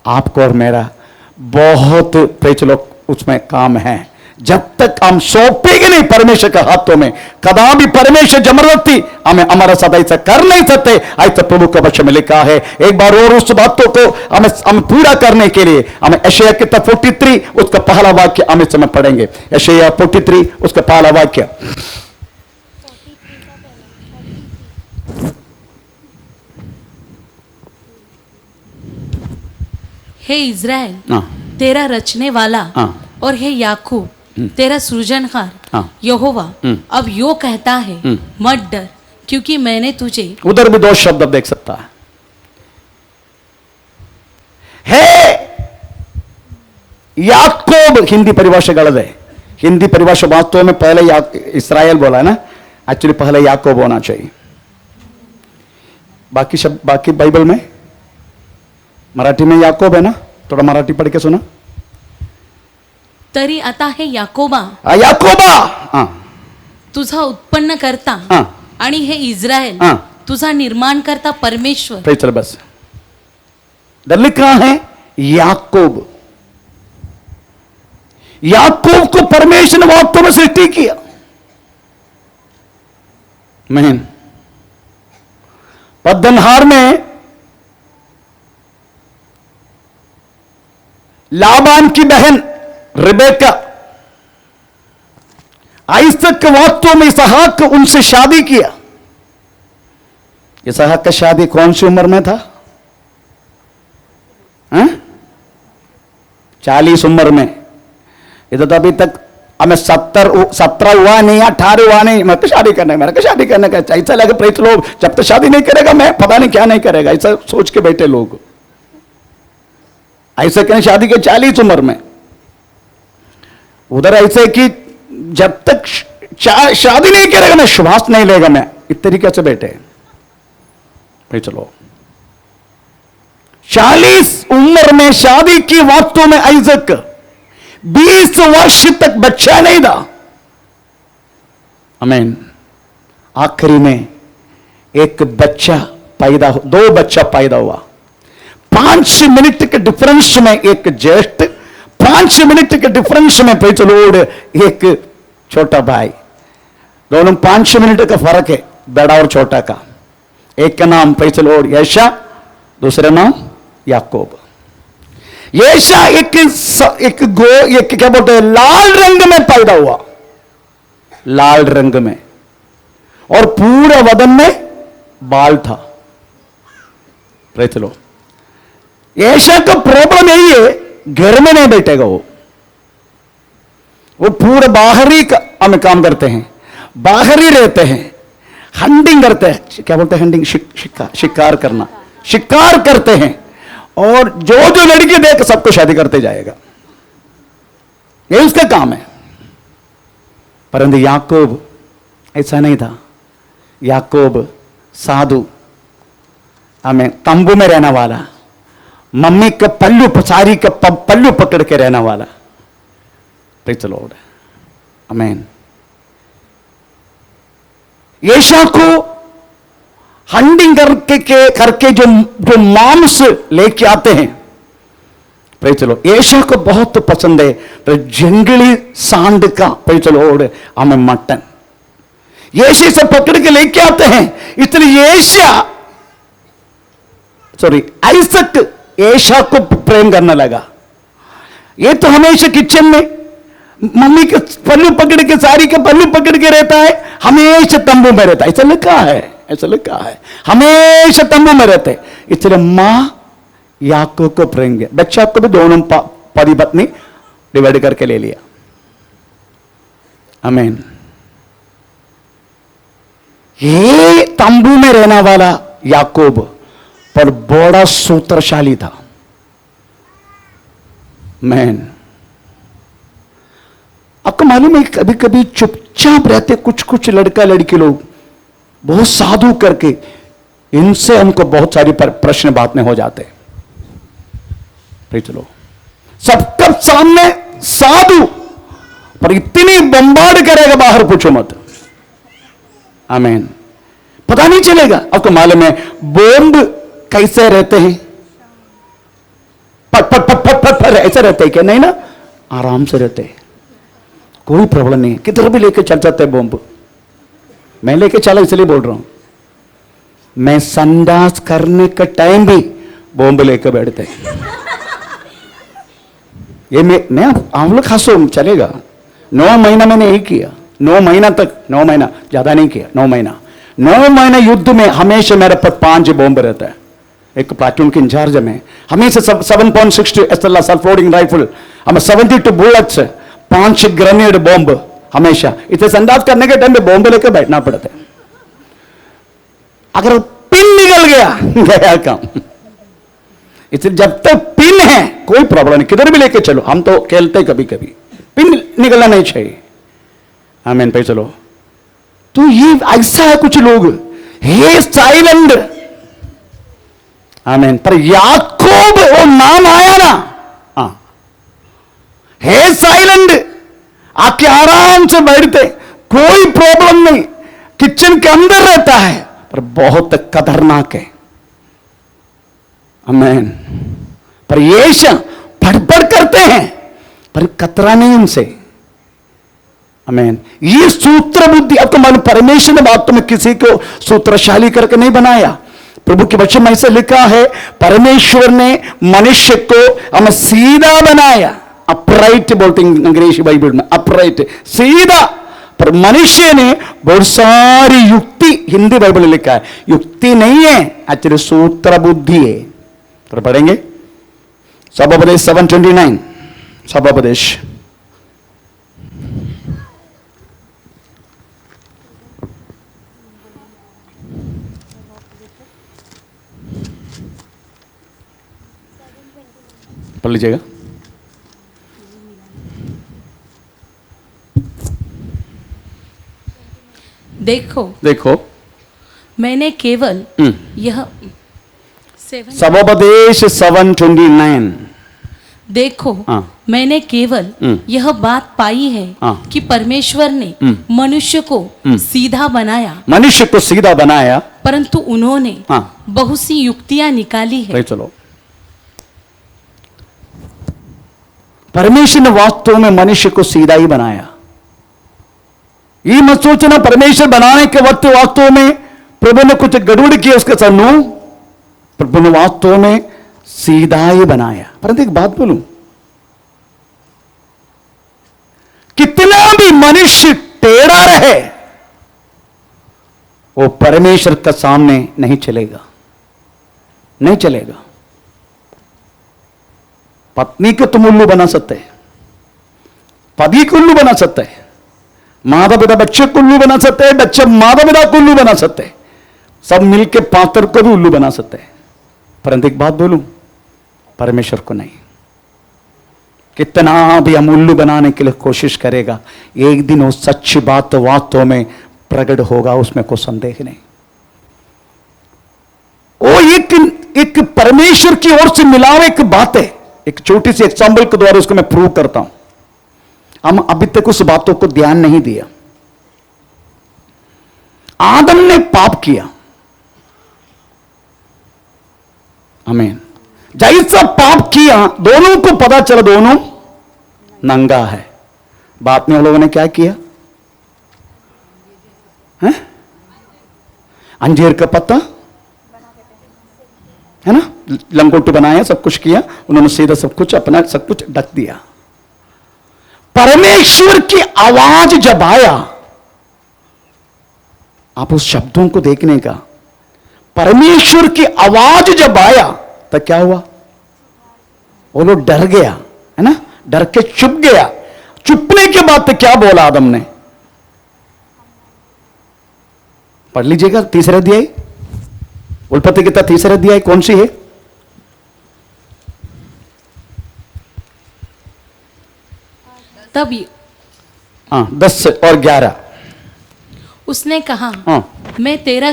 आपको और मेरा बहुत चलो उसमें काम है। जब तक हम सौंपेंगे नहीं परमेश्वर के हाथों में, कदापि परमेश्वर जबरदस्ती हमें हमारा साथ ऐसा कर नहीं सकते। ऐसा प्रभु के वचन में लिखा है। एक बार और उस बातों को हमें पूरा करने के लिए हमें यशायाह किताब 43 उसका पहला वाक्य हम इस समय पढ़ेंगे। यशायाह 43 उसका पहला वाक्य। हे इज़राइल तेरा रचने वाला और हे याकूब तेरा सृजनहार यहोवा अब यो कहता है, मत डर क्योंकि मैंने तुझे। उधर भी दो शब्द देख सकता है याकूब। हिंदी परिभाषा गलत है। हिंदी परिभाषा वास्तव में पहले इस्राएल बोला है ना, एक्चुअली पहले याकूब होना चाहिए। बाकी शब्द बाकी बाइबल में मराठी में याकूब है ना, थोड़ा मराठी पढ़ के सुना। तरी आता है याकोबा, याकोबा तुझा उत्पन्न करता आणि हे इस्राएल तुझा निर्माण करता परमेश्वर। चल बस लिखा है याकूब। याकूब को परमेश्वर ने वास्तव में सृष्टि किया। मैं पद्दनहार में लाबान की बहन रिबेका आइसक के वास्तव में इसहाक उनसे शादी किया। इसहाक का शादी कौन सी उम्र में था? 40 उम्र में। इधर तो अभी तक हमें 17 हुआ नहीं, 18 हुआ नहीं, मैं तो शादी करना है, मेरा शादी करने का ऐसा लगे। प्रेत लोग जब तक शादी नहीं करेगा मैं पता नहीं क्या नहीं करेगा, ऐसा सोच के बैठे लोग। ऐसे कहें शादी के 40 उम्र में, उधर ऐसे कि जब तक शादी नहीं करेगा मैं श्वास नहीं लेगा, मैं इस तरीके से बैठे। भाई चलो 40 उम्र में शादी की। वास्तव में आइजक 20 वर्ष तक बच्चा नहीं था। आमीन। आखिरी में एक बच्चा पैदा, 2 बच्चा पैदा हुआ। 5 मिनट के डिफरेंस में एक ज्येष्ठ, 5 मिनट के डिफरेंस में पैचलोड एक छोटा भाई। दोनों 5 मिनट का फर्क है बड़ा और छोटा का। एक का नाम पैचलोड यशा, दूसरा नाम याकूब। यशा एक क्या बोलते हैं लाल रंग में पैदा हुआ, लाल रंग में, और पूरा बदन में बाल था। पैचलो यशा का प्रॉब्लम यही है, घर में नहीं बैठेगा वो पूरा बाहरी हम काम करते हैं, बाहरी रहते हैं, हंटिंग करते हैं। क्या बोलते हैं हंटिंग? शिकार करना, शिकार करते हैं। और जो जो लड़की देख सबको शादी करते जाएगा, यही उसका काम है। परंतु याकूब ऐसा नहीं था। याकूब साधु, हमें तंबू में रहने वाला, मम्मी का पल्लू, सारी का पल्लू पकड़ के रहने वाला। Praise the Lord. आमीन। यशा को हंटिंग करके जो मांस लेके आते हैं, प्रेज़ द लॉर्ड, यशा को बहुत पसंद है तो जंगली सांड का, प्रेज़ द लॉर्ड, हमें मटन यशा से पकड़ के लेके आते हैं। इसलिए आइसक यशा को प्रेम करने लगा। ये तो हमेशा किचन में मम्मी के पल्लू पकड़ के, सारी के पल्लू पकड़ के रहता है, हमेशा तंबू में रहता है। ऐसा लिखा है, ऐसा लिखा है, हमेशा तंबू में रहते। इसलिए मां याकूब को प्रेम किया। बच्चा को भी दोनों पति पत्नी डिवाइड करके ले लिया। आमीन। ये तंबू में रहने वाला याकूब पर बड़ा सूत्रशाली था। मैन, आपको मालूम है कभी कभी चुपचाप रहते कुछ लड़का लड़की लोग, बहुत साधु करके, इनसे हमको बहुत सारी प्रश्न बात में हो जाते। चलो सबके सामने साधु, पर इतनी बम्बार्ड करेगा बाहर पूछो मत। आमीन। पता नहीं चलेगा। आपको मालूम है बॉम्ब कैसे रहते हैं? पट पट पट पट पट पट ऐसे रहते हैं क्या? नहीं ना, आराम से रहते हैं, कोई प्रॉब्लम नहीं, किधर भी लेके चल जाते हैं बॉम्ब। मैं लेके चला इसलिए बोल रहा हूं, मैं संडास करने का टाइम भी बॉम्ब लेकर बैठते हैं। ये मैं आप लोग हंसो चलेगा। 9 महीना मैंने यही किया, 9 महीना तक, 9 महीना ज्यादा नहीं किया, 9 महीना युद्ध में हमेशा मेरे पास 5 बॉम्ब रहता है। एक प्लाटून के इंचार्ज में हमेशा 7.62 SLR सेल्फ लोडिंग राइफल, हमें 72 बुलेट्स, 5 ग्रेनेड बॉम्ब हमेशा। इसे संडास करने के टाइम में बॉम्ब लेकर बैठना पड़ता है। अगर पिन निकल गया काम। इसलिए जब तक पिन है कोई प्रॉब्लम नहीं, किधर भी लेके चलो। हम तो खेलते कभी कभी, पिन निकलना नहीं चाहिए। आमीन भाई चलो। तो ये ऐसा है कुछ लोग, हे साइलेंट। आमीन। पर याकूब वो नाम आया ना, हाँ, हे साइलेंट, आके आराम से बैठते, कोई प्रॉब्लम नहीं, किचन के अंदर रहता है, पर बहुत खतरनाक है। आमीन। पर ये फटफट करते हैं पर खतरा नहीं उनसे। आमीन। ये सूत्र बुद्धि, आपको मालूम परमेश्वर ने बात में किसी को सूत्रशाली करके नहीं बनाया। प्रभु के वचन में ऐसे लिखा है, परमेश्वर ने मनुष्य को हमें सीधा बनाया। अपराइट बोलते हैं अंग्रेजी बाइबल में, अपराइट सीधा। पर मनुष्य ने बहुत सारी युक्ति, हिंदी बाइबल में लिखा है युक्ति नहीं है, एक्चुअली सूत्र बुद्धि है। तो पढ़ेंगे सभोपदेश 7:29, सभोपदेश पढ़ लीजिएगा। देखो मैंने केवल यह सभोपदेश 7:29। देखो मैंने केवल यह बात पाई है कि परमेश्वर ने मनुष्य को सीधा बनाया, मनुष्य को सीधा बनाया, परंतु उन्होंने बहुत सी युक्तियां निकाली है। चलो, परमेश्वर ने वास्तव में मनुष्य को सीधा ही बनाया। ये मत सोचना परमेश्वर बनाने के वक्त वास्तव में प्रभु ने कुछ गड़बड़ किया उसके साथ। नो, प्रभु ने वास्तव में सीधा ही बनाया। परंतु एक बात बोलूं, कितना भी मनुष्य टेढ़ा रहे वो परमेश्वर का सामने नहीं चलेगा, नहीं चलेगा। पत्नी को तुम उल्लू बना सकते हैं, पति को उल्लू बना सकते हैं, माता पिता बच्चे को उल्लू बना सकते हैं, बच्चे माता पिता को उल्लू बना सकते हैं, सब मिलके पात्र को भी उल्लू बना सकते हैं। परंतु एक बात बोलूं, परमेश्वर को नहीं। कितना भी हम उल्लू बनाने के लिए कोशिश करेगा, एक दिन वो सच्ची बात वास्तव में प्रकट होगा, उसमें कोई संदेह नहीं। वो एक परमेश्वर की ओर से मिला हुआ एक बात है। एक छोटी सी एग्जाम्पल के द्वारा उसको मैं प्रूव करता हूं। हम अभी तक उस बातों को ध्यान नहीं दिया। आदम ने पाप किया, आमीन। जैसा पाप किया दोनों को पता चला दोनों नंगा है। बाद में उन लोगों ने क्या किया है? अंजीर का पत्ता है ना, लंगोट बनाया, सब कुछ किया उन्होंने, सीधा सब कुछ अपना सब कुछ ढक दिया। परमेश्वर की आवाज जब आया, आप उस शब्दों को देखने का, परमेश्वर की आवाज जब आया तो क्या हुआ? वो लोग डर गया है ना, डर के चुप गया। चुपने के बाद तो क्या बोला आदम ने? पढ़ लीजिएगा, तीसरा अध्याय, उत्पत्ति गीता तीसरा अध्याय कौन सी है? तब 10 और 11। उसने कहा, मैं तेरा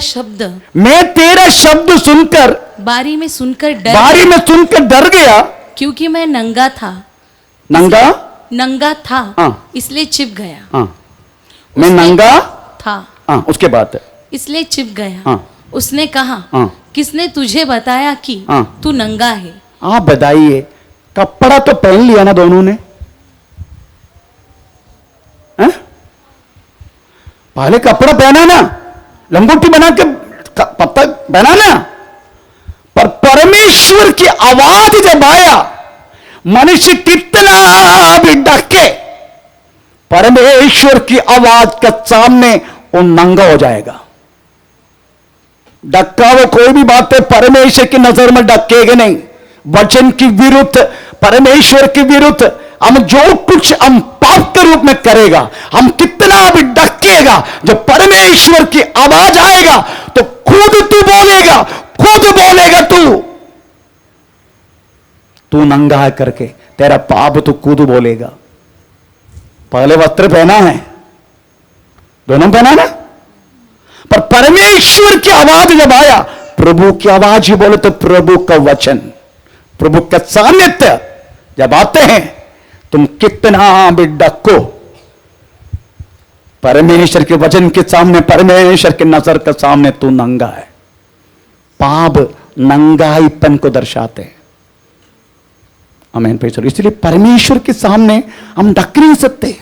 शब्द सुनकर बारी में सुनकर डर गया, क्योंकि मैं नंगा था, इसलिए छिप गया। मैं नंगा था। उसके बाद इसलिए छिप गया। हाँ। उसने कहा, हाँ। किसने तुझे बताया कि हाँ। तू नंगा है? आप बताइए, कपड़ा तो पहन लिया ना दोनों ने, हैं? पहले कपड़ा पहना ना, लंगोटी बना के पत्ता पहना ना, पर परमेश्वर की आवाज जब आया, मनुष्य कितना भी डके, परमेश्वर की आवाज के सामने वो नंगा हो जाएगा। डक्का वो कोई भी बात है परमेश्वर की नजर में डकेगा नहीं। वचन की विरुद्ध, परमेश्वर के विरुद्ध हम जो कुछ हम पाप के रूप में करेगा, हम कितना भी डकेगा, जब परमेश्वर की आवाज आएगा तो खुद तू बोलेगा, खुद बोलेगा तू नंगा है करके, तेरा पाप तू खुद बोलेगा। पहले वस्त्र पहना है, दोनों पहना ना, पर परमेश्वर की आवाज जब आया, प्रभु की आवाज ही बोले तो प्रभु का वचन, प्रभु का सानिध्य जब आते हैं, तुम कितना भी डको, परमेश्वर के वचन के सामने, परमेश्वर के नजर के सामने तू नंगा है। पाप नंगाईपन को दर्शाते हैं। आमीन, प्रेज़ द लॉर्ड। इसलिए परमेश्वर के सामने हम डक नहीं सकते।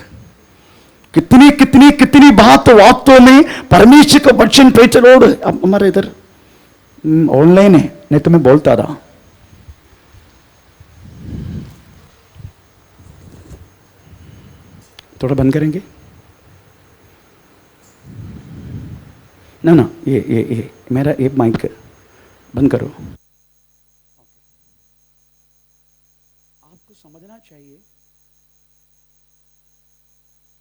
कितनी कितनी कितनी बात वास्तव में परमेश्वर का वचन, प्रेज़ द लॉर्ड। अब हमारे इधर ऑनलाइन है, नहीं तो मैं बोलता रहा। थोड़ा बंद करेंगे ना, ना ये मेरा एक माइक बंद करो। आपको समझना चाहिए,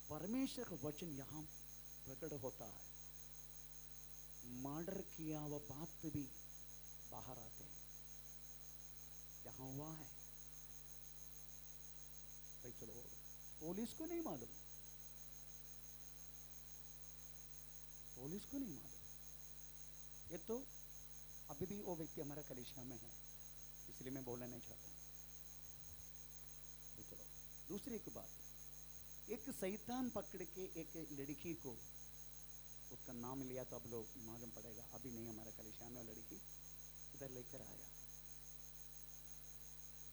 परमेश्वर का वचन यहां प्रकट होता है। मर्डर किया वह बात भी बाहर आते हैं, यहां हुआ है। चलो, पुलिस को नहीं मालूम, पुलिस को नहीं मालूम। ये तो अभी भी वो व्यक्ति हमारा कलीसिया में है, इसलिए मैं बोलना नहीं चाहता हूं। चलो, दूसरी एक बात है, एक शैतान पकड़ के एक लड़की को, उसका नाम लिया तो अब लोग मालूम पड़ेगा, अभी नहीं हमारा कलीसिया में, वो लड़की इधर लेकर आया।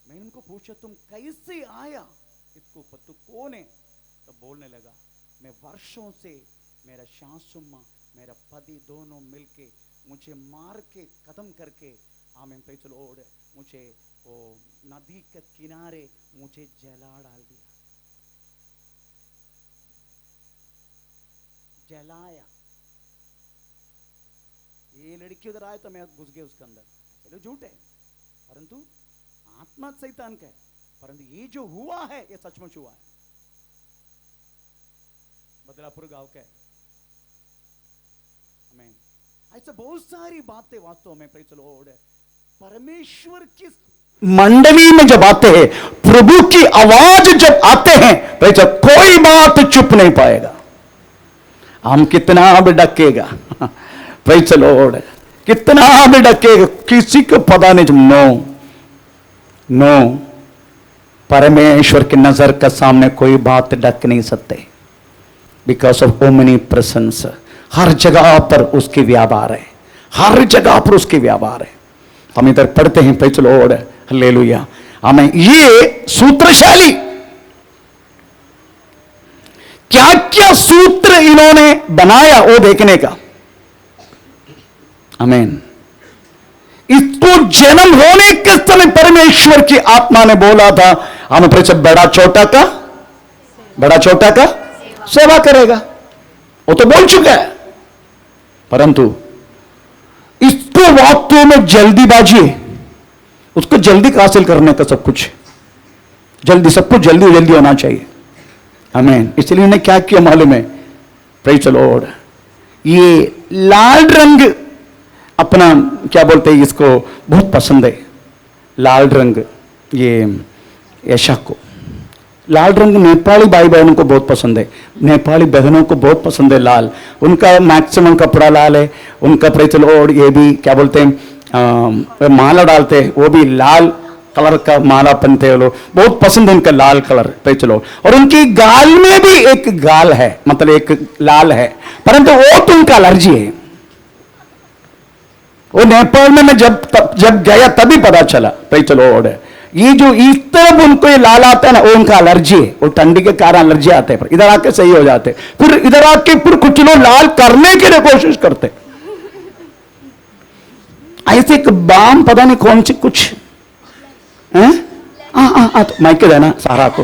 मैंने उनको पूछा, तुम कैसे आया इसको ऊपर, तू कौन है? तो बोलने लगा, मैं वर्षों से, मेरा सासू माँ, मेरा पति दोनों मिलके मुझे मार के खत्म करके, आमीन, प्रेज़ द लॉर्ड, मुझे वो नदी के किनारे मुझे जला डाल दिया, जलाया। ये लड़की उधर आए तो मैं घुस गया उसके अंदर। चलो, झूठ है, परंतु आत्मा शैतान का है, परंतु ये जो हुआ है ये सचमुच हुआ है। बदलापुर गांव का है। आमीन। ऐसे बहुत सारी बातें वास्तव में, प्रेज़ द लॉर्ड, परमेश्वर की मंडली में जब आते हैं, प्रभु की आवाज जब आते हैं, प्रेज़ द लॉर्ड, कोई बात चुप नहीं पाएगा। हम कितना भी डकेगा, प्रेज़ द लॉर्ड, कितना भी डकेगा, किसी को पता नहीं। नो, परमेश्वर की नजर के सामने कोई बात डक नहीं सकते, बिकॉज ऑफ ओमनी प्रेजेंस। हर जगह पर उसके व्यापार है, हर जगह पर उसके व्यापार है। हम इधर पढ़ते हैं, प्रेज़ द लॉर्ड, हालेलुया। हमें ये सूत्रशाली, क्या क्या सूत्र इन्होंने बनाया वो देखने का। आमीन। इसको जन्म होने के समय परमेश्वर की आत्मा ने बोला था, हमें बड़ा छोटा का, बड़ा छोटा का सेवा करेगा। वो तो बोल चुका है, परंतु इसको वास्तव में जल्दीबाजी है, उसको जल्दी हासिल करने का, सब कुछ जल्दी, सब कुछ जल्दी जल्दी होना चाहिए। आमीन। इसलिए इन्हें क्या किया मालूम है, प्रेज़ द लॉर्ड, ये लाल रंग अपना, क्या बोलते हैं इसको, बहुत पसंद है लाल रंग। ये यशा को लाल रंग नेपाली भाई बहनों को बहुत पसंद है, नेपाली बहनों को बहुत पसंद है लाल। उनका मैक्सिमम कपड़ा लाल है, उनका प्रेज़ द लॉर्ड, ये भी क्या बोलते हैं, माला डालते हैं, वो भी लाल कलर का माला पहनते हैं लोग, बहुत पसंद है उनका लाल कलर, प्रेज़ द लॉर्ड। और उनकी गाल में भी एक गाल है, मतलब एक लाल है, परंतु वो तो उनका एलर्जी है, वो नेपाल में मैं जब गया तभी पता चला। भाई चलो और ये जो इस तरफ उनको ये लाल आता है ना, वो उनका एलर्जी है, वो ठंडी के कारण एलर्जी आते हैं, पर इधर आके सही हो जाते, फिर इधर आके फिर कुछ लोग लाल करने के लिए कोशिश करते। ऐसे एक बाम पता नहीं कौन सी कुछ है, तो माइक देना सारा को,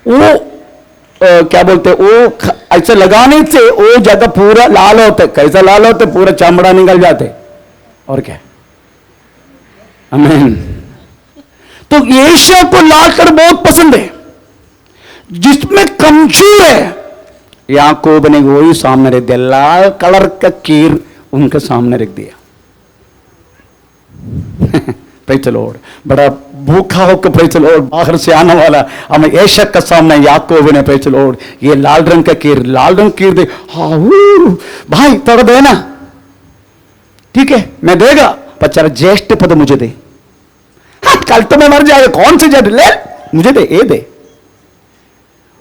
वो क्या बोलते, वो ऐसे लगाने से वो जगह पूरा लाल होते। कैसा लाल होते? पूरा चमड़ा निकल जाते। और क्या, आमीन। तो यीशु को लाल कलर बहुत पसंद है। जिसमें कमजोर है, याकूब ने वही सामने रख दिया, लाल कलर का कीर उनके सामने रख दिया। Praise the Lord. बड़ा भूखा होकर प्रेज़ द लॉर्ड बाहर से आने वाला हमें एशक का सामने याकूब ने प्रेज़ द लॉर्ड ये लाल रंग का कीर, लाल रंग कीर दे। हाँ भाई थोड़ा देना, ठीक है मैं देगा, पर चला ज्येष्ठ पद मुझे दे। हाँ कल तो मैं मर जाएगा, कौन से ज्येष्ठ, ले मुझे दे, ये दे।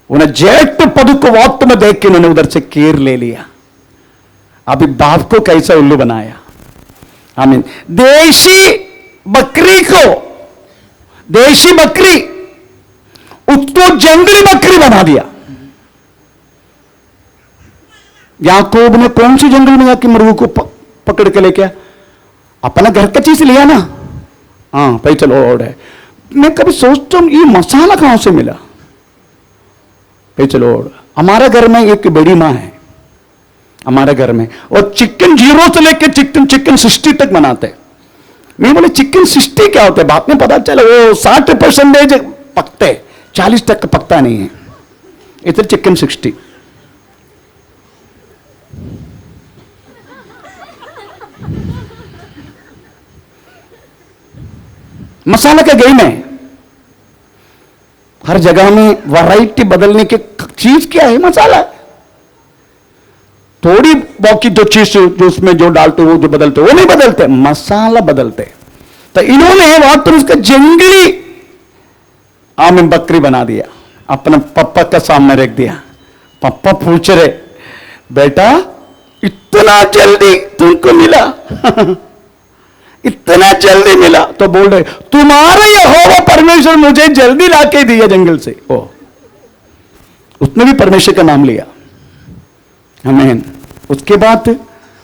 उन्हें ज्येष्ठ पद को वक्त में देख के उन्होंने उधर से कीर ले लिया। अभी बाप को कैसा उल्लू बनाया। आमीन। देशी बकरी को, देशी बकरी उसको जंगली बकरी बना दिया। याकूब ने कौन सी जंगल में जाके मुर्गों को पकड़ के लेके, अपना घर का चीज लिया ना। हाँ भाई चलो और है। मैं कभी सोचता हूं ये मसाला कहां से मिला। भाई चलो और हमारे घर में एक बड़ी माँ है हमारे घर में, और चिकन 0 से लेकर चिकन 60 तक बनाते हैं। मैं बोले चिकन 60 क्या होता है? बाद में पता चला वो 60% पकते, 40 तक पकता नहीं है, इधर चिकन 60। मसाला का गेम है। हर जगह में वैरायटी बदलने की चीज क्या है? मसाला। थोड़ी बाकी जो चीज जो उसमें जो डालते हो जो बदलते वो नहीं बदलते, मसाला बदलते। तो इन्होंने वहां पर उसका जंगली आम बकरी बना दिया, अपने पापा का सामने रख दिया। पापा पूछ रहे, बेटा इतना जल्दी तुमको मिला? इतना जल्दी मिला? तो बोल रहे तुम्हारा यहोवा परमेश्वर मुझे जल्दी लाके दिया जंगल से। ओ उसने भी परमेश्वर का नाम लिया। आमीन। उसके बाद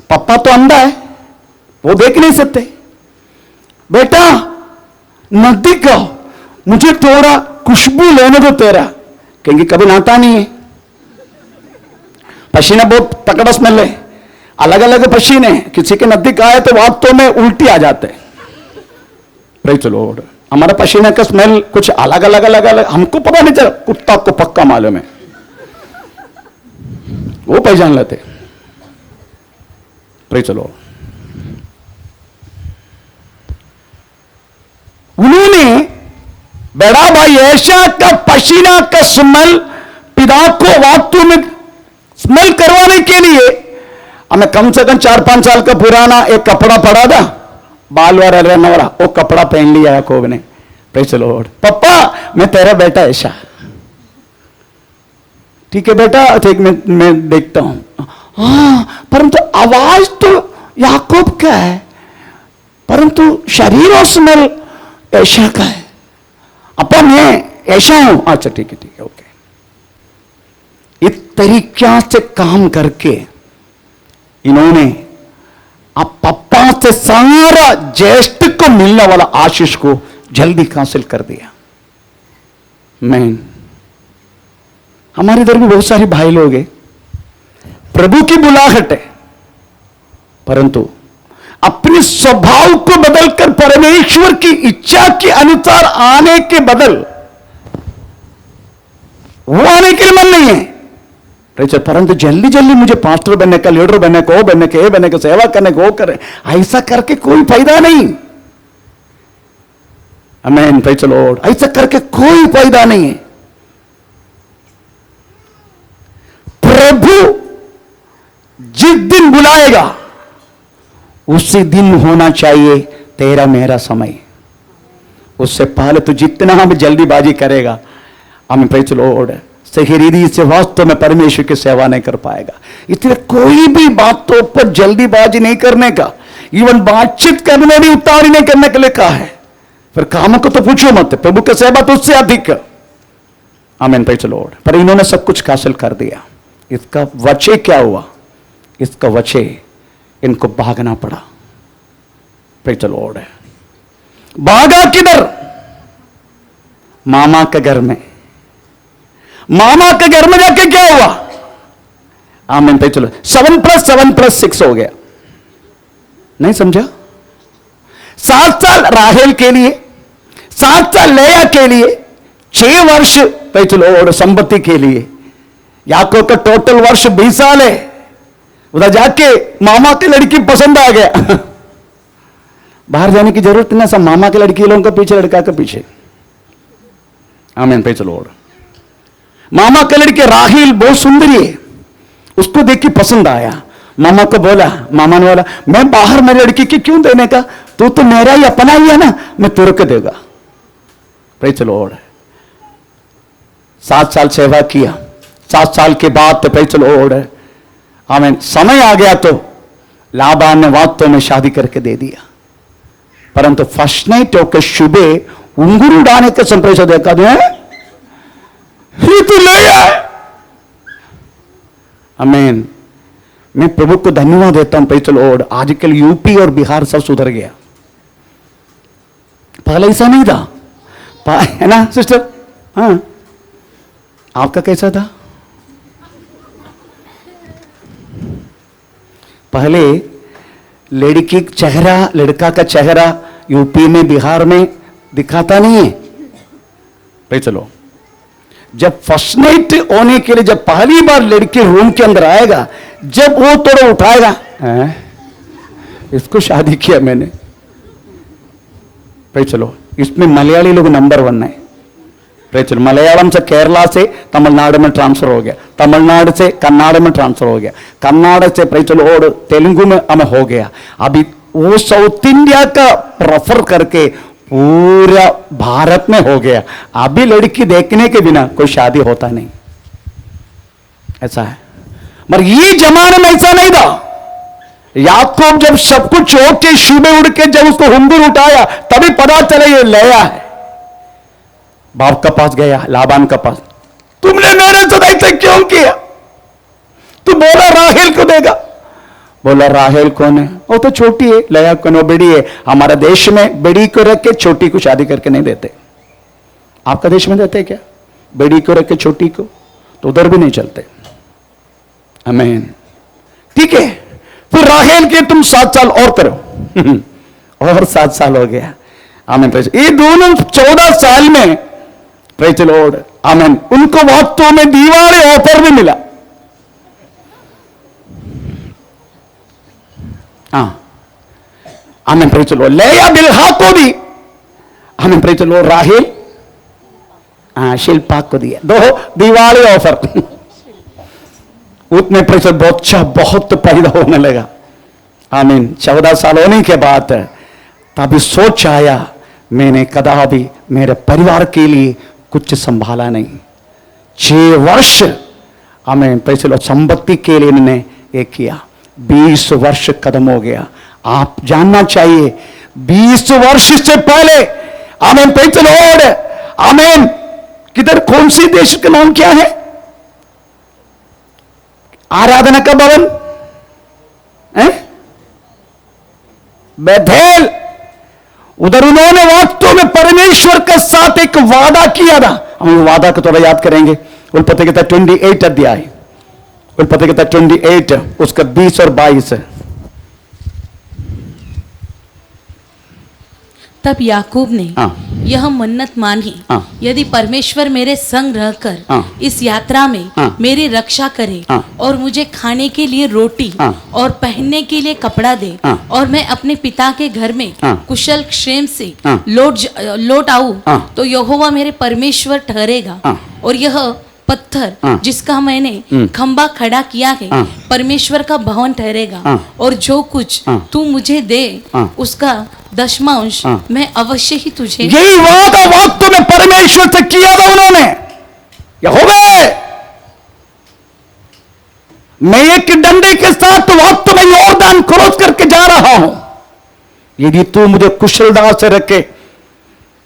पापा तो अंधा है, वो देख नहीं सकते। बेटा नजदीक आओ, मुझे थोड़ा खुशबू लेने दो तेरा, क्योंकि कभी नहाता नहीं है। पसीना बहुत तकड़ा स्मेल है, अलग अलग पसीने, किसी के नजदीक आए तो वास्तव में उल्टी आ जाते। Praise the Lord. हमारा पसीना का स्मेल कुछ अलग अलग अलग अलग, हमको पता नहीं चला, कुत्ता को पक्का मालूम है, वो पहचान लेते। Praise the Lord. उन्होंने बड़ा भाई ऐशा का पसीना का स्मेल पिता को वास्तव में स्मेल करवाने के लिए हमें कम से कम 4-5 साल का पुराना एक कपड़ा पड़ा था, बाल वाला रहने वाला, वो कपड़ा पहन लिया याकूब ने। Praise the Lord. पापा मैं तेरा बेटा ऐशा। ठीक है बेटा, ठीक मैं देखता हूं। हाँ परंतु आवाज तो याकूब का है, परंतु शरीर और स्मेल ऐशा का है। अपा मैं ऐशा हूं। अच्छा ठीक है ओके। इस तरीका से काम करके इन्होंने अब पप्पा से सारा ज्येष्ठ को मिलने वाला आशीष को जल्दी हासिल कर दिया। मैं हमारे इधर भी बहुत सारे भाई लोग हैं, प्रभु की बुलाहट है, परंतु अपने स्वभाव को बदलकर परमेश्वर की इच्छा के अनुसार आने के बदल वो आने के लिए मन नहीं है। परंतु जल्दी जल्दी मुझे पास्टर बनने का, लीडर बनने को, वो बनने के, ये बनने का, सेवा करने को, वो करे, ऐसा करके कोई फायदा नहीं। आमीन। Praise the Lord. ऐसा करके कोई फायदा नहीं है। प्रभु जिस दिन बुलाएगा उसी दिन होना चाहिए तेरा मेरा समय। उससे पहले तो जितना हम जल्दीबाजी करेगा, हमें प्रेज़ द लॉर्ड सही रीति से वास्तव में परमेश्वर की सेवा नहीं कर पाएगा। इसलिए कोई भी बातों पर जल्दीबाजी नहीं करने का, इवन बातचीत करने में भी उतावली नहीं करने के लिए कहा है। फिर कामों को तो पूछो मत, प्रभु की सेवा तो उससे अधिक। आमीन, प्रेज़ द लॉर्ड। पर इन्होंने सब कुछ हासिल कर दिया। इसका वजह क्या हुआ? इसका वजह इनको भागना पड़ा। Praise the Lord. भागा किधर? मामा के घर में। मामा के घर में जाके क्या हुआ? आमीन, प्रेज़ द लॉर्ड। 7+7+6 हो गया। नहीं समझा? 7 साल राहेल के लिए, 7 साल लेया के लिए, 6 वर्ष प्रेज़ द लॉर्ड संपत्ति के लिए। याकूब का टोटल वर्ष 20 साल है। उधर जाके मामा की लड़की पसंद आ गया। बाहर जाने की जरूरत नहीं, सब मामा की लड़की लोगों के पीछे, लड़का के पीछे। आमीन, प्रेज़ द लॉर्ड। मामा की लड़की राहेल बहुत सुंदरी है, उसको देख के पसंद आया। मामा को बोला, मामा ने बोला मैं बाहर मेरी लड़की की क्यों देने का, तू तो मेरा ही अपना ही है ना, मैं तुरंत के देगा। Praise the Lord. 7 साल सेवा किया। 7 साल के बाद तो प्रेज़ द लॉर्ड, आमीन, समय आ गया तो लाबान ने वास्तव में शादी करके दे दिया। परंतु फर्स्ट नाइट होकर सुबह उंगूर उड़ाने का संप्रेषण देखा दे, ये तो ले आए। आमीन। मैं प्रभु को धन्यवाद देता हूं प्रेज़ द लॉर्ड। आजकल यूपी और बिहार सब सुधर गया, पहले ऐसा नहीं था, है ना सिस्टर? हाँ, आपका कैसा था? पहले लड़की का चेहरा, लड़का का चेहरा यूपी में बिहार में दिखाता नहीं है। भाई चलो, जब फर्स्ट नाइट होने के लिए जब पहली बार लड़की रूम के अंदर आएगा, जब वो थोड़ा उठाएगा, इसको शादी किया मैंने। भाई चलो, इसमें मलयाली लोग नंबर 1 है। भाई चलो, मलयालम से केरला से तमिलनाडु में ट्रांसफर हो गया, तमिलनाडु से कन्नाड़ में ट्रांसफर हो गया, कन्नाड़ से भाई चलो और तेलुगु में हमें हो गया। अभी वो साउथ इंडिया का प्रेफर करके पूरा भारत में हो गया। अभी लड़की देखने के बिना कोई शादी होता नहीं, ऐसा है। मगर ये जमाने में ऐसा नहीं था। याकूब जब सब कुछ छोड़ के सुबह उड़ के जब उसको हुंगुर उठाया, तभी पता चला ये लया है। बाप का पास गया, लाबान का पास, तुमने मेरे साथ ऐसे क्यों किया? तू बोला राहेल को देगा। बोला राहेल कौन है? वो तो छोटी है। लया कौन? वो बड़ी है। हमारे देश में बड़ी को रख के छोटी को शादी करके नहीं देते। आपका देश में देते क्या? बड़ी को रख के छोटी को? तो उधर भी नहीं चलते। आमीन, ठीक है। फिर राहेल के तुम 7 साल और करो। और 7 साल हो गया। आमीन। ये दोनों 14 साल में प्रेज़ द लॉर्ड, आमीन, उनको वास्तव में दीवार ऑफर भी मिला। आमीन, प्रेज़ द लॉर्ड। लेया बिल्हा को भी, आमीन, प्रेज़ द लॉर्ड, राहेल शिल्पा को दिया। दो दीवार ऑफर। उतने प्रेज़ द लॉर्ड बच्चा बहुत पैदा होने लगा। आमीन। 14 साल होने के बाद तभी सोच आया, मैंने कदापि मेरे परिवार के लिए कुछ संभाला नहीं। 6 वर्ष हमें पैसे लो संपत्ति के लिए इन्होंने ये किया। 20 वर्ष कदम हो गया। आप जानना चाहिए 20 वर्ष से पहले आमीन, पैसे लॉर्ड, आमीन, किधर, कौन सी देश का नाम क्या है? आराधना का भवन है बेथेल। उधर उन्होंने वास्तव में परमेश्वर के साथ एक वादा किया था। हम वादा को थोड़ा याद करेंगे। उत्पत्ति किताब 28 अध्याय, उत्पत्ति किताब 28 उसका 20 और 22। तब याकूब ने यह मन्नत मानी, यदि परमेश्वर मेरे संग रहकर इस यात्रा में मेरी रक्षा करे और मुझे खाने के लिए रोटी और पहनने के लिए कपड़ा दे और मैं अपने पिता के घर में कुशल क्षेम से लौट आऊं, तो यहोवा मेरे परमेश्वर ठहरेगा और यह पत्थर जिसका मैंने खंबा खड़ा किया है परमेश्वर का भवन ठहरेगा, और जो कुछ तू मुझे दे उसका 10वांश मैं अवश्य ही तुझे। यही वादा वास्तव में परमेश्वर से किया था उन्होंने। यहोवे, मैं एक डंडे के साथ वक्त में यॉर्दान क्रॉस करके जा रहा हूं, यदि तू मुझे कुशलता से रखे,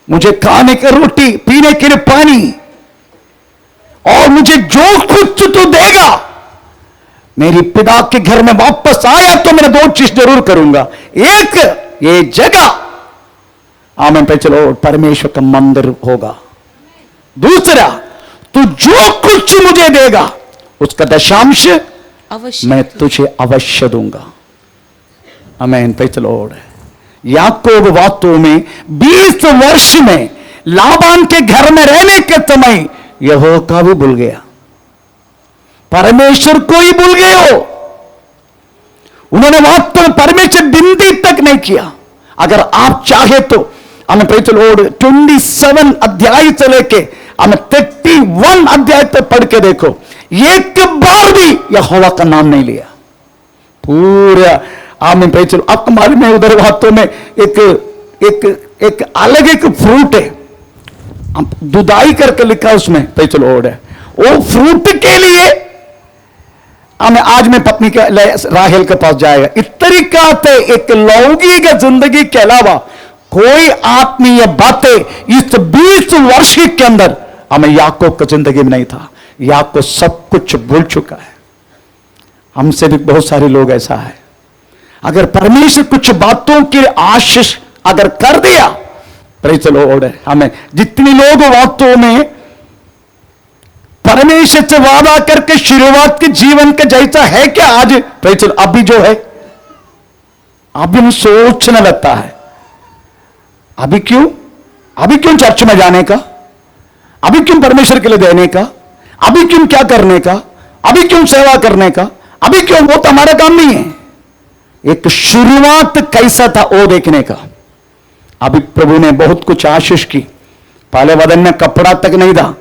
मुझे खाने की रोटी, पीने के लिए पानी, और मुझे जो कुछ तू देगा, मेरी पिता के घर में वापस आया तो मैं 2 चीज जरूर करूंगा। एक, ये जगह आमेन पे चलो परमेश्वर का मंदिर होगा। दूसरा, तू जो कुछ मुझे देगा उसका दशांश अवश्य मैं तुझे अवश्य दूंगा। आमेन पे चलो। याकूब वास्तव में 20 वर्ष में लाबान के घर में रहने के समय यहोवा का भी भूल गया, परमेश्वर को ही भूल गए हो। उन्होंने वास्तव में परमेश्वर बिंदी तक नहीं किया। अगर आप चाहे तो हमें प्रेज द लॉर्ड 27 अध्याय से लेके हमें 31 अध्याय तक पढ़ के देखो, एक बार भी यहोवा का नाम नहीं लिया पूरा। आमीन प्रेज द लॉर्ड। आपको मालूम है उधर वास्तव में एक अलग एक फ्रूट है, दुदाई करके लिखा उसमें प्रेज द लॉर्ड है। वो फ्रूट के लिए हमें आज मैं पत्नी के राहेल के पास जाएगा। इस तरीका से एक लौकिक जिंदगी के अलावा कोई आत्मीय बातें इस 20 वर्ष के अंदर हमें याकूब की जिंदगी में नहीं था। याकूब सब कुछ भूल चुका है। हमसे भी बहुत सारे लोग ऐसा है, अगर परमेश्वर कुछ बातों की आशीष अगर कर दिया, प्रेज द लॉर्ड, हमें जितने लोग वास्तव में परमेश्वर से वादा करके शुरुआत के जीवन के जैसा है क्या आज, प्रेज अभी जो है अभी हम सोचने लगता है, अभी क्यों चर्च में जाने का, अभी क्यों परमेश्वर के लिए देने का, अभी क्यों क्या करने का, अभी क्यों सेवा करने का, अभी क्यों, वो तो हमारा काम नहीं है। एक शुरुआत कैसा था वो देखने का। अभी प्रभु ने बहुत कुछ आशीष की। पहले वदन में कपड़ा तक नहीं था,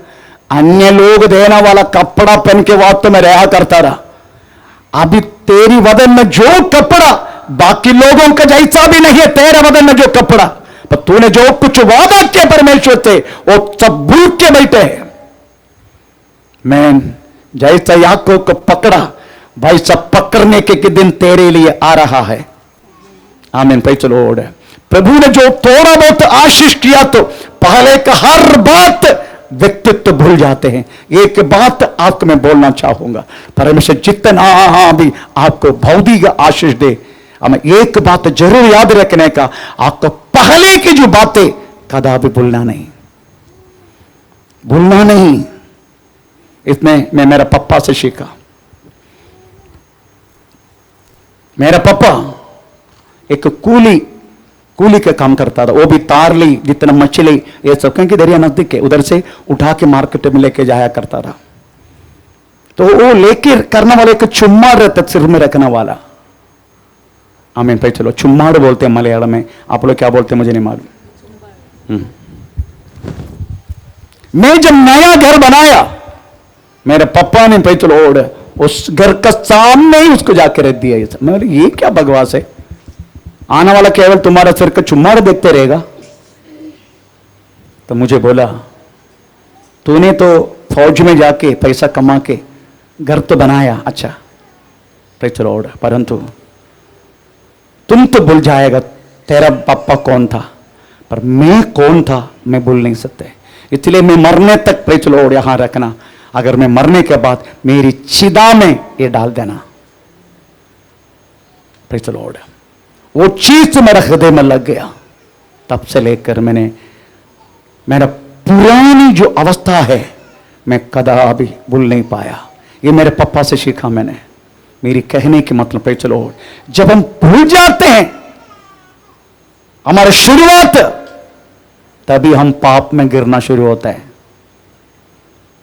अन्य लोग देने वाला कपड़ा पहन के वास्तव में रहा करता रहा। अभी तेरी वदन में जो कपड़ा बाकी लोगों का जैसा भी नहीं है, तेरे वदन में जो कपड़ा, पर तूने जो कुछ वादा किया परमेश्वर से वो सब भूल के बैठे हैं। मैं जैसा याकूब को पकड़ा, भाई सब पकड़ने के दिन तेरे लिए आ रहा है। आमीन प्रेज़ द लॉर्ड। प्रभु ने जो थोड़ा बहुत आशीष किया तो पहले का हर बात व्यक्तित्व भूल जाते हैं। एक बात आपको मैं बोलना चाहूंगा, परमेश्वर जितना भी आपको भौतिक आशीष दे, हमें एक बात जरूर याद रखने का, आपको पहले की जो बातें कदा भी भूलना नहीं। इसमें मैं मेरा पप्पा से सीखा। मेरा पापा एक कूली का काम करता था। वो भी तारली, जितना मछली ये सब, क्योंकि दरिया नजदीक है, उधर से उठा के मार्केट में लेके जाया करता था। तो वो लेके करने वाले एक चुम्माड़ रहता सिर में रखने वाला। आमीन भाई, चलो चुम्माड़ बोलते हैं मलयालम में, आप लोग क्या बोलते हैं मुझे नहीं मालूम। मैं जब नया घर बनाया, मेरे पापा ने भाई चलो उस घर का सामने ही उसको जाके रख दिया। मैं बोले ये क्या बकवास है, आने वाला केवल तुम्हारा सिर का चुम्माड़ देखते रहेगा। तो मुझे बोला तूने तो फौज में जाके पैसा कमा के घर तो बनाया, अच्छा प्रेज़ द लॉर्ड, परंतु तुम तो भूल जाएगा तेरा पापा कौन था, पर मैं कौन था मैं भूल नहीं सकते। इसलिए मैं मरने तक प्रेज़ द लॉर्ड यहां रखना। अगर मैं मरने के बाद मेरी चिता में ये डाल देना, प्रेज़ द लॉर्ड। वो चीज मेरा हृदय में लग गया। तब से लेकर मेरा पुरानी जो अवस्था है मैं कदा भी भूल नहीं पाया। ये मेरे पापा से सीखा मैंने। मेरी कहने की मतलब प्रेज़ द लॉर्ड, जब हम भूल जाते हैं हमारी शुरुआत, तभी हम पाप में गिरना शुरू होता है।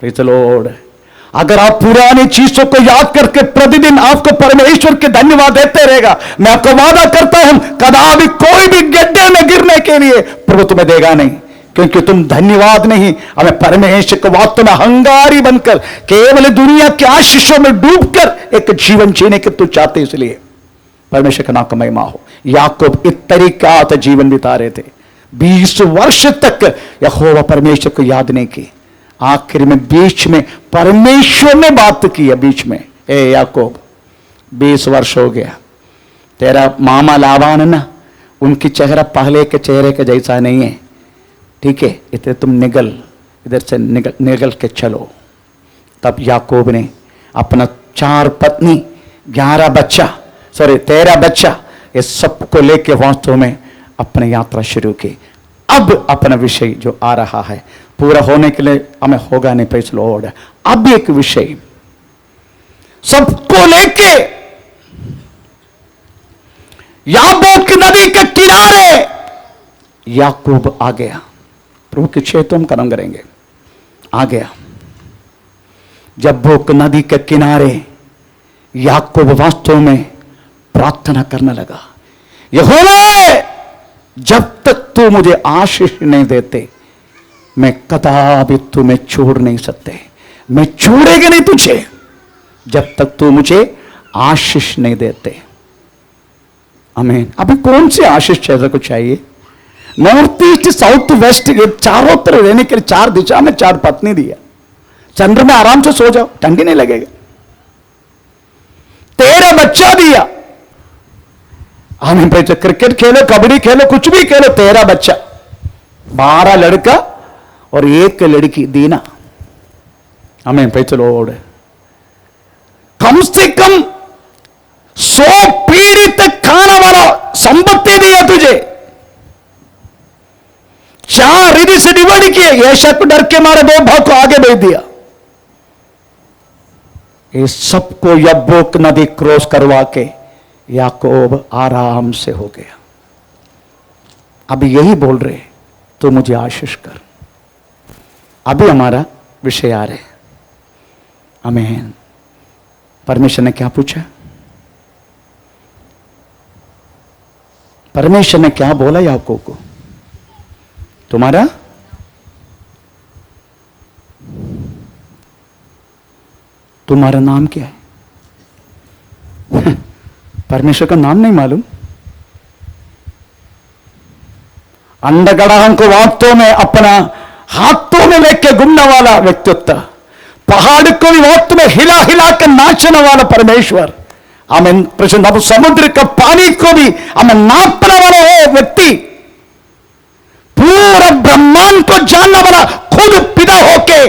Praise the Lord. अगर आप पुरानी चीजों को याद करके प्रतिदिन आपको परमेश्वर के धन्यवाद देते रहेगा, मैं आपको वादा करता हूं कदा भी कोई भी गड्ढे में गिरने के लिए प्रभु तुम्हें देगा नहीं, क्योंकि तुम धन्यवाद नहीं, हमें परमेश्वर को वास्तव में हंगारी बनकर केवल दुनिया के आशीषों में डूबकर एक जीवन जीने के तू चाहते, इसलिए परमेश्वर का नाम का महिमा हो। याकूब इस तरीका जीवन बिता रहे थे, 20 वर्ष तक यहोवा परमेश्वर को याद नहीं की। आखिर में बीच में परमेश्वर ने बात की है बीच में, ए याकूब 20 वर्ष हो गया, तेरा मामा लाबान है ना, उनकी चेहरा पहले के चेहरे के जैसा नहीं है, ठीक है, इधर तुम निकल, इधर से निकल के चलो। तब याकूब ने अपना 4 पत्नी 13 बच्चा ये सबको लेके वास्तव में अपनी यात्रा शुरू की। अब अपना विषय जो आ रहा है पूरा होने के लिए हमें होगा नहीं, प्रेज़ लॉर्ड। अब एक विषय सबको लेके याबोक नदी के किनारे याकूब आ गया। प्रभु के क्षेत्र हम कर्म करेंगे। आ गया जब बोक नदी के किनारे याकूब वास्तव में प्रार्थना करने लगा, यहोवा जब तक तू मुझे आशीष नहीं देते मैं कदापि तुम्हें छोड़ नहीं सकते, मैं छोड़ेगा नहीं तुझे जब तक तू मुझे आशीष नहीं देते। आमीन। अभी कौन सी आशीष को चाहिए? नॉर्थ ईस्ट साउथ वेस्ट चारों तरफ रहने के लिए 4 दिशा में 4 पत्नी दिया, चंद्र में आराम से सो जाओ, ठंडी नहीं लगेगा। 13 बच्चा दिया, हमें क्रिकेट खेलो, कबड्डी खेलो, कुछ भी खेलो, 13 बच्चा, 12 लड़का और 1 लड़की दीना। हमें लोड कम से कम 100 पीढ़ी तक खाना वाला संपत्ति दिया तुझे। 4 रिधि से डिवाइड किए, ऐशा को डर के मारे 2 भाग को आगे भेज दिया। ये सबको यब्बोक नदी क्रॉस करवा के याकूब आराम से हो गया। अभी यही बोल रहे तो मुझे आशीष कर। अभी हमारा विषय आ रहे। आमीन। परमेश्वर ने क्या पूछा? परमेश्वर ने क्या बोला याकूब को? तुम्हारा नाम क्या है? परमेश्वर का नाम नहीं मालूम। अंधकड़ाहं को वास्तव में अपना हाथों में लेके घूमने वाला व्यक्तित्व, पहाड़ को भी वास्तव में हिला हिला कर नाचने वाला परमेश्वर, हमें प्रश्न समुद्र का पानी को भी हमें नापने वाला वो व्यक्ति, पूरा ब्रह्मांड को जानने वाला, खुद पिता होके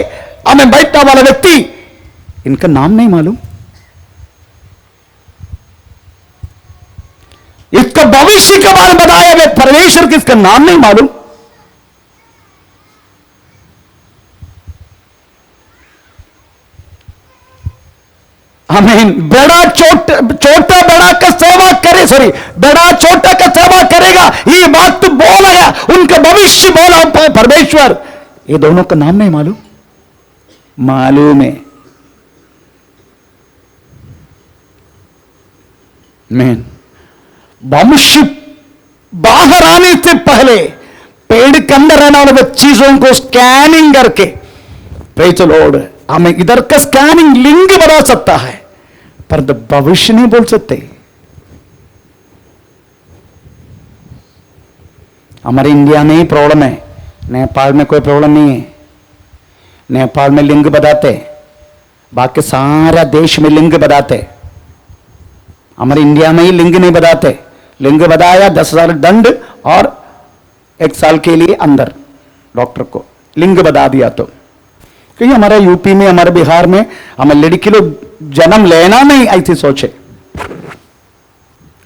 हमें बैठने वाला व्यक्ति, इनका नाम नहीं मालूम। इसका भविष्य के बारे में बताया गया, परमेश्वर की इसका नाम नहीं मालूम। आमीन। बड़ा छोटा बड़ा का सेवा करे, बड़ा छोटा का सेवा करेगा, ये बात तो बोला गया, उनका भविष्य बोला परमेश्वर। ये दोनों का नाम नहीं मालूम। मालूम है। मैन भविष्य बाहर आने से पहले पेड़ के अंदर रहने वाले चीजों को स्कैनिंग करके, प्रेज़ द लॉर्ड, हमें इधर का स्कैनिंग लिंग बना सकता है पर भविष्य नहीं बोल सकते। हमारे इंडिया में ही प्रॉब्लम है, नेपाल में कोई प्रॉब्लम नहीं है। नेपाल में लिंग बताते, बाकी सारा देश में लिंग बताते, हमारे इंडिया में ही लिंग नहीं बताते। लिंग बताया 10,000 दंड और 1 साल के लिए अंदर डॉक्टर को लिंग बता दिया। तो क्योंकि हमारे यूपी में, हमारे बिहार में हमें लड़की लोग जन्म लेना नहीं ऐसी सोचे,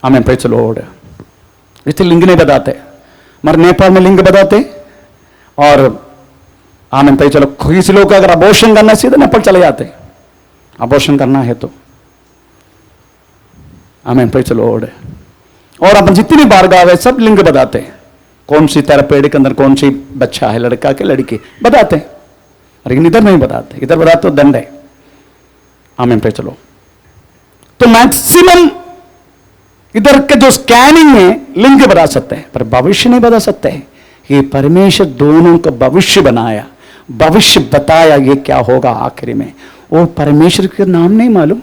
हमें प्रेज़ द लॉर्ड, इसलिए लिंग नहीं बताते। हमारे नेपाल में लिंग बताते और हमें प्रेज़ चलो किसी लोग अगर अबॉर्शन करना सीधे नेपाल चले जाते, अबॉर्शन करना है तो। हमें प्रेज़ द लॉर्ड। और अपन जितनी बार गावे सब लिंग बताते हैं, कौन सी तेरा पेड़ के अंदर कौन सी बच्चा है, लड़का के लड़की बताते हैं, लेकिन इधर नहीं बताते। इधर बताते तो दंड है। हमें प्रेज़ द लॉर्ड। तो मैक्सिमम इधर के जो स्कैनिंग में लिंग बता सकते हैं पर भविष्य नहीं बता सकते हैं। ये परमेश्वर दोनों का भविष्य बनाया, भविष्य बताया ये क्या होगा आखिरी में। वो परमेश्वर का नाम नहीं मालूम।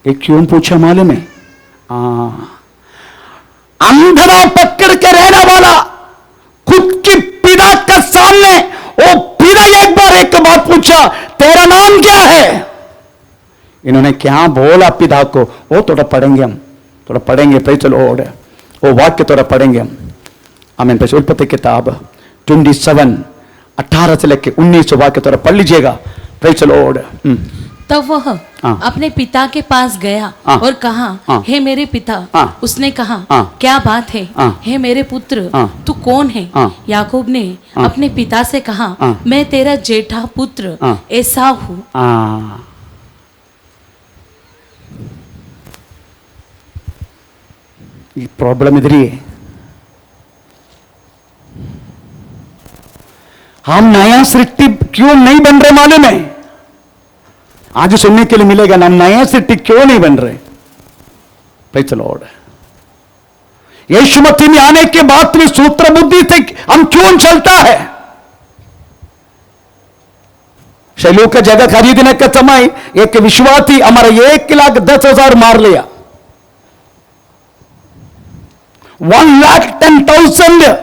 ये क्यों पूछा मालूम है? अंधरा पकड़ के रहने वाला, खुद की पिता के सामने इन्होंने क्या बोला पिता को वो थोड़ा पढ़ेंगे हम, थोड़ा पढ़ेंगे। Praise the Lord. वो वाक्य थोड़ा पढ़ेंगे हम। आमीन। प्रेज़ उत्पत्ति किताब 27 18 से लेकर 19 वाक्य थोड़ा पढ़ लीजिएगा। Praise the Lord. तब वह अपने पिता के पास गया और कहा, हे मेरे पिता। उसने कहा, क्या बात है? हे मेरे पुत्र, तू कौन है? याकूब ने अपने पिता से कहा, मैं तेरा जेठा पुत्र एसाव हूँ। ये प्रॉब्लम इधर ही है। हम नया सृष्टि क्यों नहीं बन रहे मालूम है? आज सुनने के लिए मिलेगा ना, नया सृष्टि क्यों नहीं बन रहे? Praise the lord. यीशु मसीह में आने के बाद में सूत्र बुद्धि से हम क्यों चलता है? शैलों का जगह खरीदने का समय एक विश्वासी हमारा 1,10,000 मार लिया। 1,10,000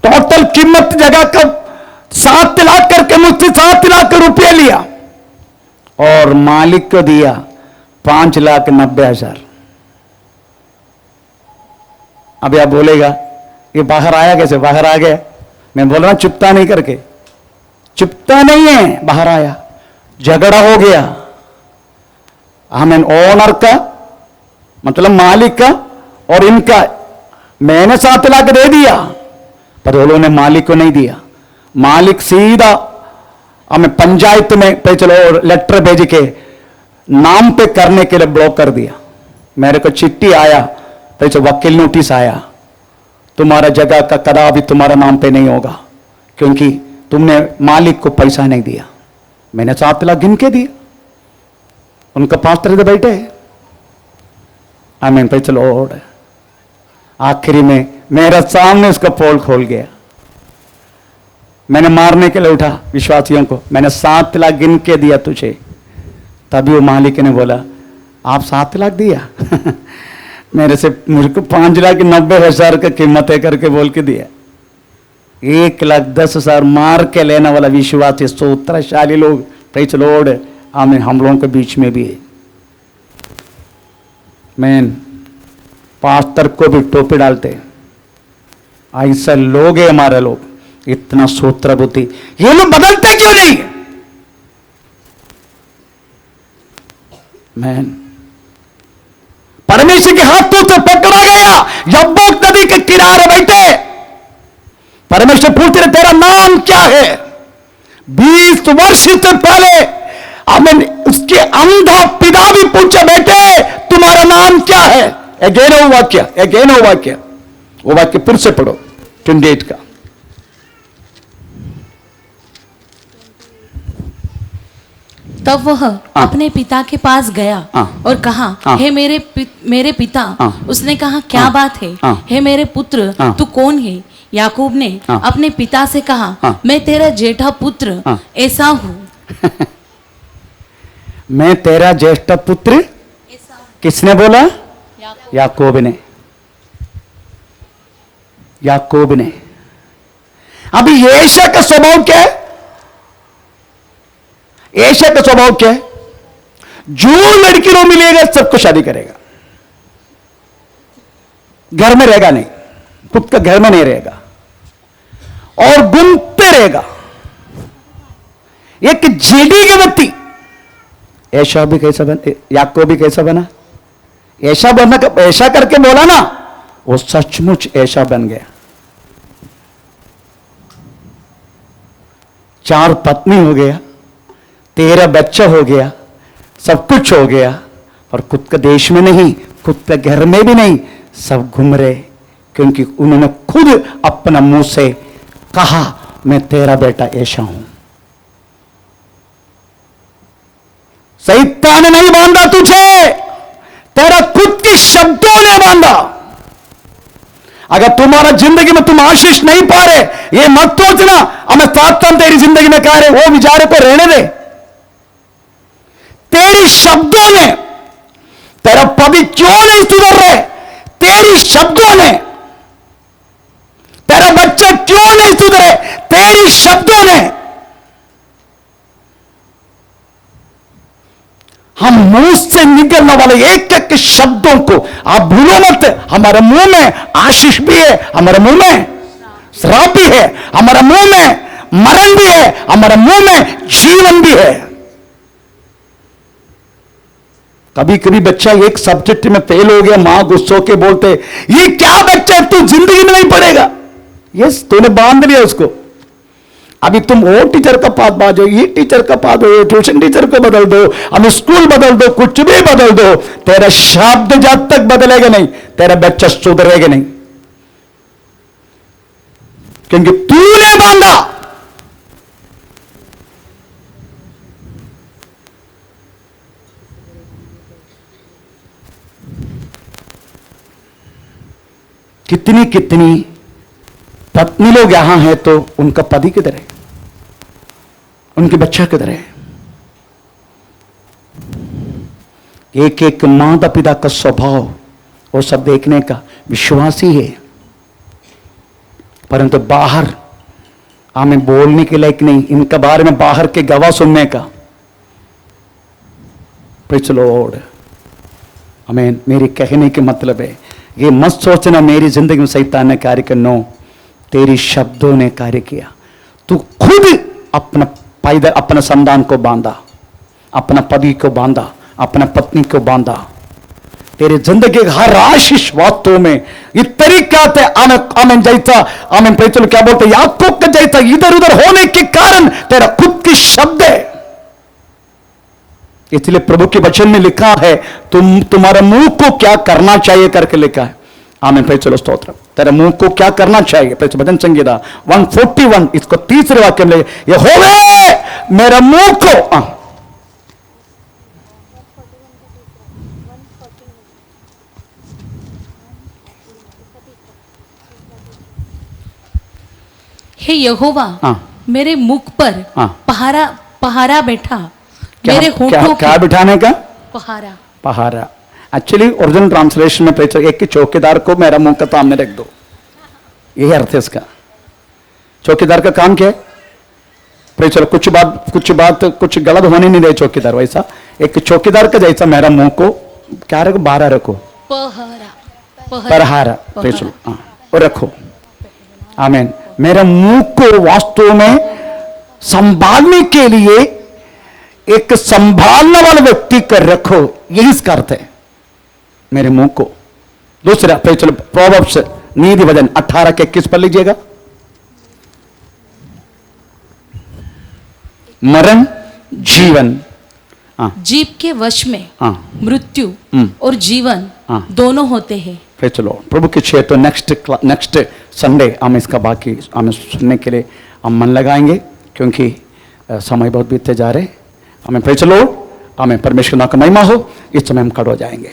टोटल कीमत जगह का 7 लाख करके मुझसे 7 लाख रुपया लिया और मालिक को दिया 5,90,000। अभी आप बोलेगा ये बाहर आया कैसे? बाहर आ गया। मैं बोल रहा हूं चुपता नहीं करके, चुपता नहीं है, बाहर आया। झगड़ा हो गया। हमें ओनर का मतलब मालिक का और इनका, मैंने 7 लाख दे दिया पर वो लोगों ने मालिक को नहीं दिया। मालिक सीधा हमें पंचायत में पे चलो लेटर भेज के नाम पे करने के लिए ब्लॉक कर दिया। मेरे को चिट्ठी आया, तो वकील नोटिस आया, तुम्हारा जगह का कदापि तुम्हारा नाम पे नहीं होगा क्योंकि तुमने मालिक को पैसा नहीं दिया। मैंने 7 लाख गिन के दिया। उनका पास्टर इधर बैठे। आमीन। Praise the Lord. आखिरी में मेरे सामने उसका पोल खोल गया। मैंने मारने के लिए उठा विश्वासियों को, मैंने 7 लाख गिन के दिया तुझे। तभी वो मालिक ने बोला, आप 7 लाख दिया? मेरे से मुझको 5,90,000 का कीमत है करके बोल के दिया। 1,10,000 मार के लेने वाला विश्वासी सूत्रशाली लोग, प्रेज़ द लॉर्ड, आमीन, हम लोगों के बीच में भी है। मैन पास्टर को भी टोपी डालते, ऐसा लोग है हमारे लोग, इतना सूत्र बुद्धि। ये लोग बदलते क्यों नहीं? मैन परमेश्वर के हाथों से पकड़ा गया, यब्बोक नदी के किनारे बैठे। परमेश्वर पूछते रहे तेरा नाम क्या है? 20 वर्ष से पहले हमें उसके अंधा पिता भी पूछे, बेटे तुम्हारा नाम क्या है? अगेन वो वाक्य, वो वाक्य फिर से पढ़ो 28 का। तब वह अपने पिता के पास गया और कहा, हे मेरे पिता। उसने कहा, क्या बात है? हे मेरे पुत्र, तू कौन है? याकूब ने अपने पिता से कहा, मैं तेरा जेठा पुत्र एसाव हूं। मैं तेरा ज्येष्ठ पुत्र। किसने बोला? याकूब ने। याकूब ने। अभी एशा का स्वभाव क्या है? एशा का स्वभाव क्या है? जो लड़की को मिलेगा सबको शादी करेगा, घर में रहेगा नहीं, खुद का घर में नहीं रहेगा और घूमते रहेगा। एक जेडी के व्यक्ति। ऐशा भी कैसा बना? याकूब भी कैसा बना? ऐशा बनना, ऐशा करके बोला ना, वो सचमुच ऐशा बन गया। 4 पत्नी हो गया, 13 बच्चा हो गया, सब कुछ हो गया, और खुद का देश में नहीं, खुद का घर में भी नहीं, सब घूम रहे, क्योंकि उन्होंने खुद अपना मुंह से कहा मैं तेरा बेटा ऐशा हूं। शैतान ने नहीं बांधा तुझे, तेरा खुद के शब्दों ने बांधा। अगर तुम्हारा जिंदगी में तुम आशीष नहीं पा रहे, ये मत सोचना हमें 7 साल तेरी जिंदगी में कह रहे, वो विचारे को रहने दे। तेरी शब्दों ने, तेरा पति क्यों नहीं सुधर रहे? तेरी शब्दों ने। तेरा बच्चा क्यों नहीं सुधरे? तेरी शब्दों ने। हम मुंह से निकलने वाले एक एक शब्दों को आप भूलो मत। हमारे मुंह में आशीष भी है, हमारे मुंह में श्राप भी है, हमारे मुंह में मरण भी है, हमारे मुंह में जीवन भी है। कभी कभी बच्चा एक सब्जेक्ट में फेल हो गया, मां गुस्सों के बोलते ये क्या बच्चा तू जिंदगी में नहीं पढ़ेगा। यस, तूने बांध लिया उसको। अभी तुम वो टीचर का पास बाजो, ये टीचर का पास हो, ट्यूशन टीचर को बदल दो, अब स्कूल बदल दो, कुछ भी बदल दो, तेरा शब्द जब तक बदलेगा नहीं तेरा बच्चा सुधरेगा नहीं, क्योंकि तूने बांधा। कितनी कितनी पत्नी लोग यहां हैं तो उनका पति किधर है, उनके बच्चा किधर है। एक एक माता पिता का स्वभाव वो सब देखने का विश्वासी है, परंतु बाहर हमें बोलने के लायक नहीं, इनका बारे में बाहर के गवाह सुनने का। प्रेज़ द लॉर्ड, आमीन। मेरे कहने के मतलब है ये मत सोचना मेरी जिंदगी में शैतान ने कार्य किया। नो, तेरी शब्दों ने कार्य किया। तू खुद अपना पैदा, अपना संतान को बांधा, अपना पति को बांधा, अपना पत्नी को बांधा। तेरी जिंदगी के हर आशीष वास्तव में ये तरीका थे आमेन जैसा, आमेन प्रेज़ द लॉर्ड, क्या बोलते याकूब का जैसा इधर उधर होने के कारण तेरा खुद की शब्द है। इसलिए प्रभु के वचन में लिखा है तुम्हारे मुंह को क्या करना चाहिए करके लिखा है। आमीन, प्रेज़ द लॉर्ड, स्तोत्र। तेरे मुंह को क्या करना चाहिए, प्रेज़ भजन संगीता 141 इसको तीसरे वाक्य में यहोवा मेरे मुंह को हे यहोवा मेरे मुख पर पहारा पहारा बैठा, मेरे होठों क्या बिठाने का पहारा। पहारा एक्चुअली ओरिजिनल ट्रांसलेशन में प्रेज़ एक चौकीदार को मेरा मुंह का सामने रख दो, यही अर्थ है इसका। चौकीदार का काम क्या है, प्रेज़ कुछ गलत होने नहीं दे चौकीदार। वैसा एक चौकीदार का जैसा मेरा मुंह को क्या रखो, बारह रखो, पहारा प्रेज़ और रखो। आमीन। मेरा मुंह को वास्तव में संभालने के लिए एक संभालने वाले व्यक्ति कर रखो, यही इसका अर्थ है, मेरे मुंह को। दूसरा प्रोवर्ब्स नीति वचन 18 के 21 पर लीजिएगा। मरण जीवन, जीव के वश में मृत्यु और जीवन दोनों होते हैं। फिर चलो प्रभु के छे तो नेक्स्ट संडे हम इसका बाकी हमें सुनने के लिए हम मन लगाएंगे, क्योंकि समय बहुत बीतते जा रहे। हमें फिर चलो, हमें परमेश्वर का महिमा हो। इस समय हम खड़े हो जाएंगे।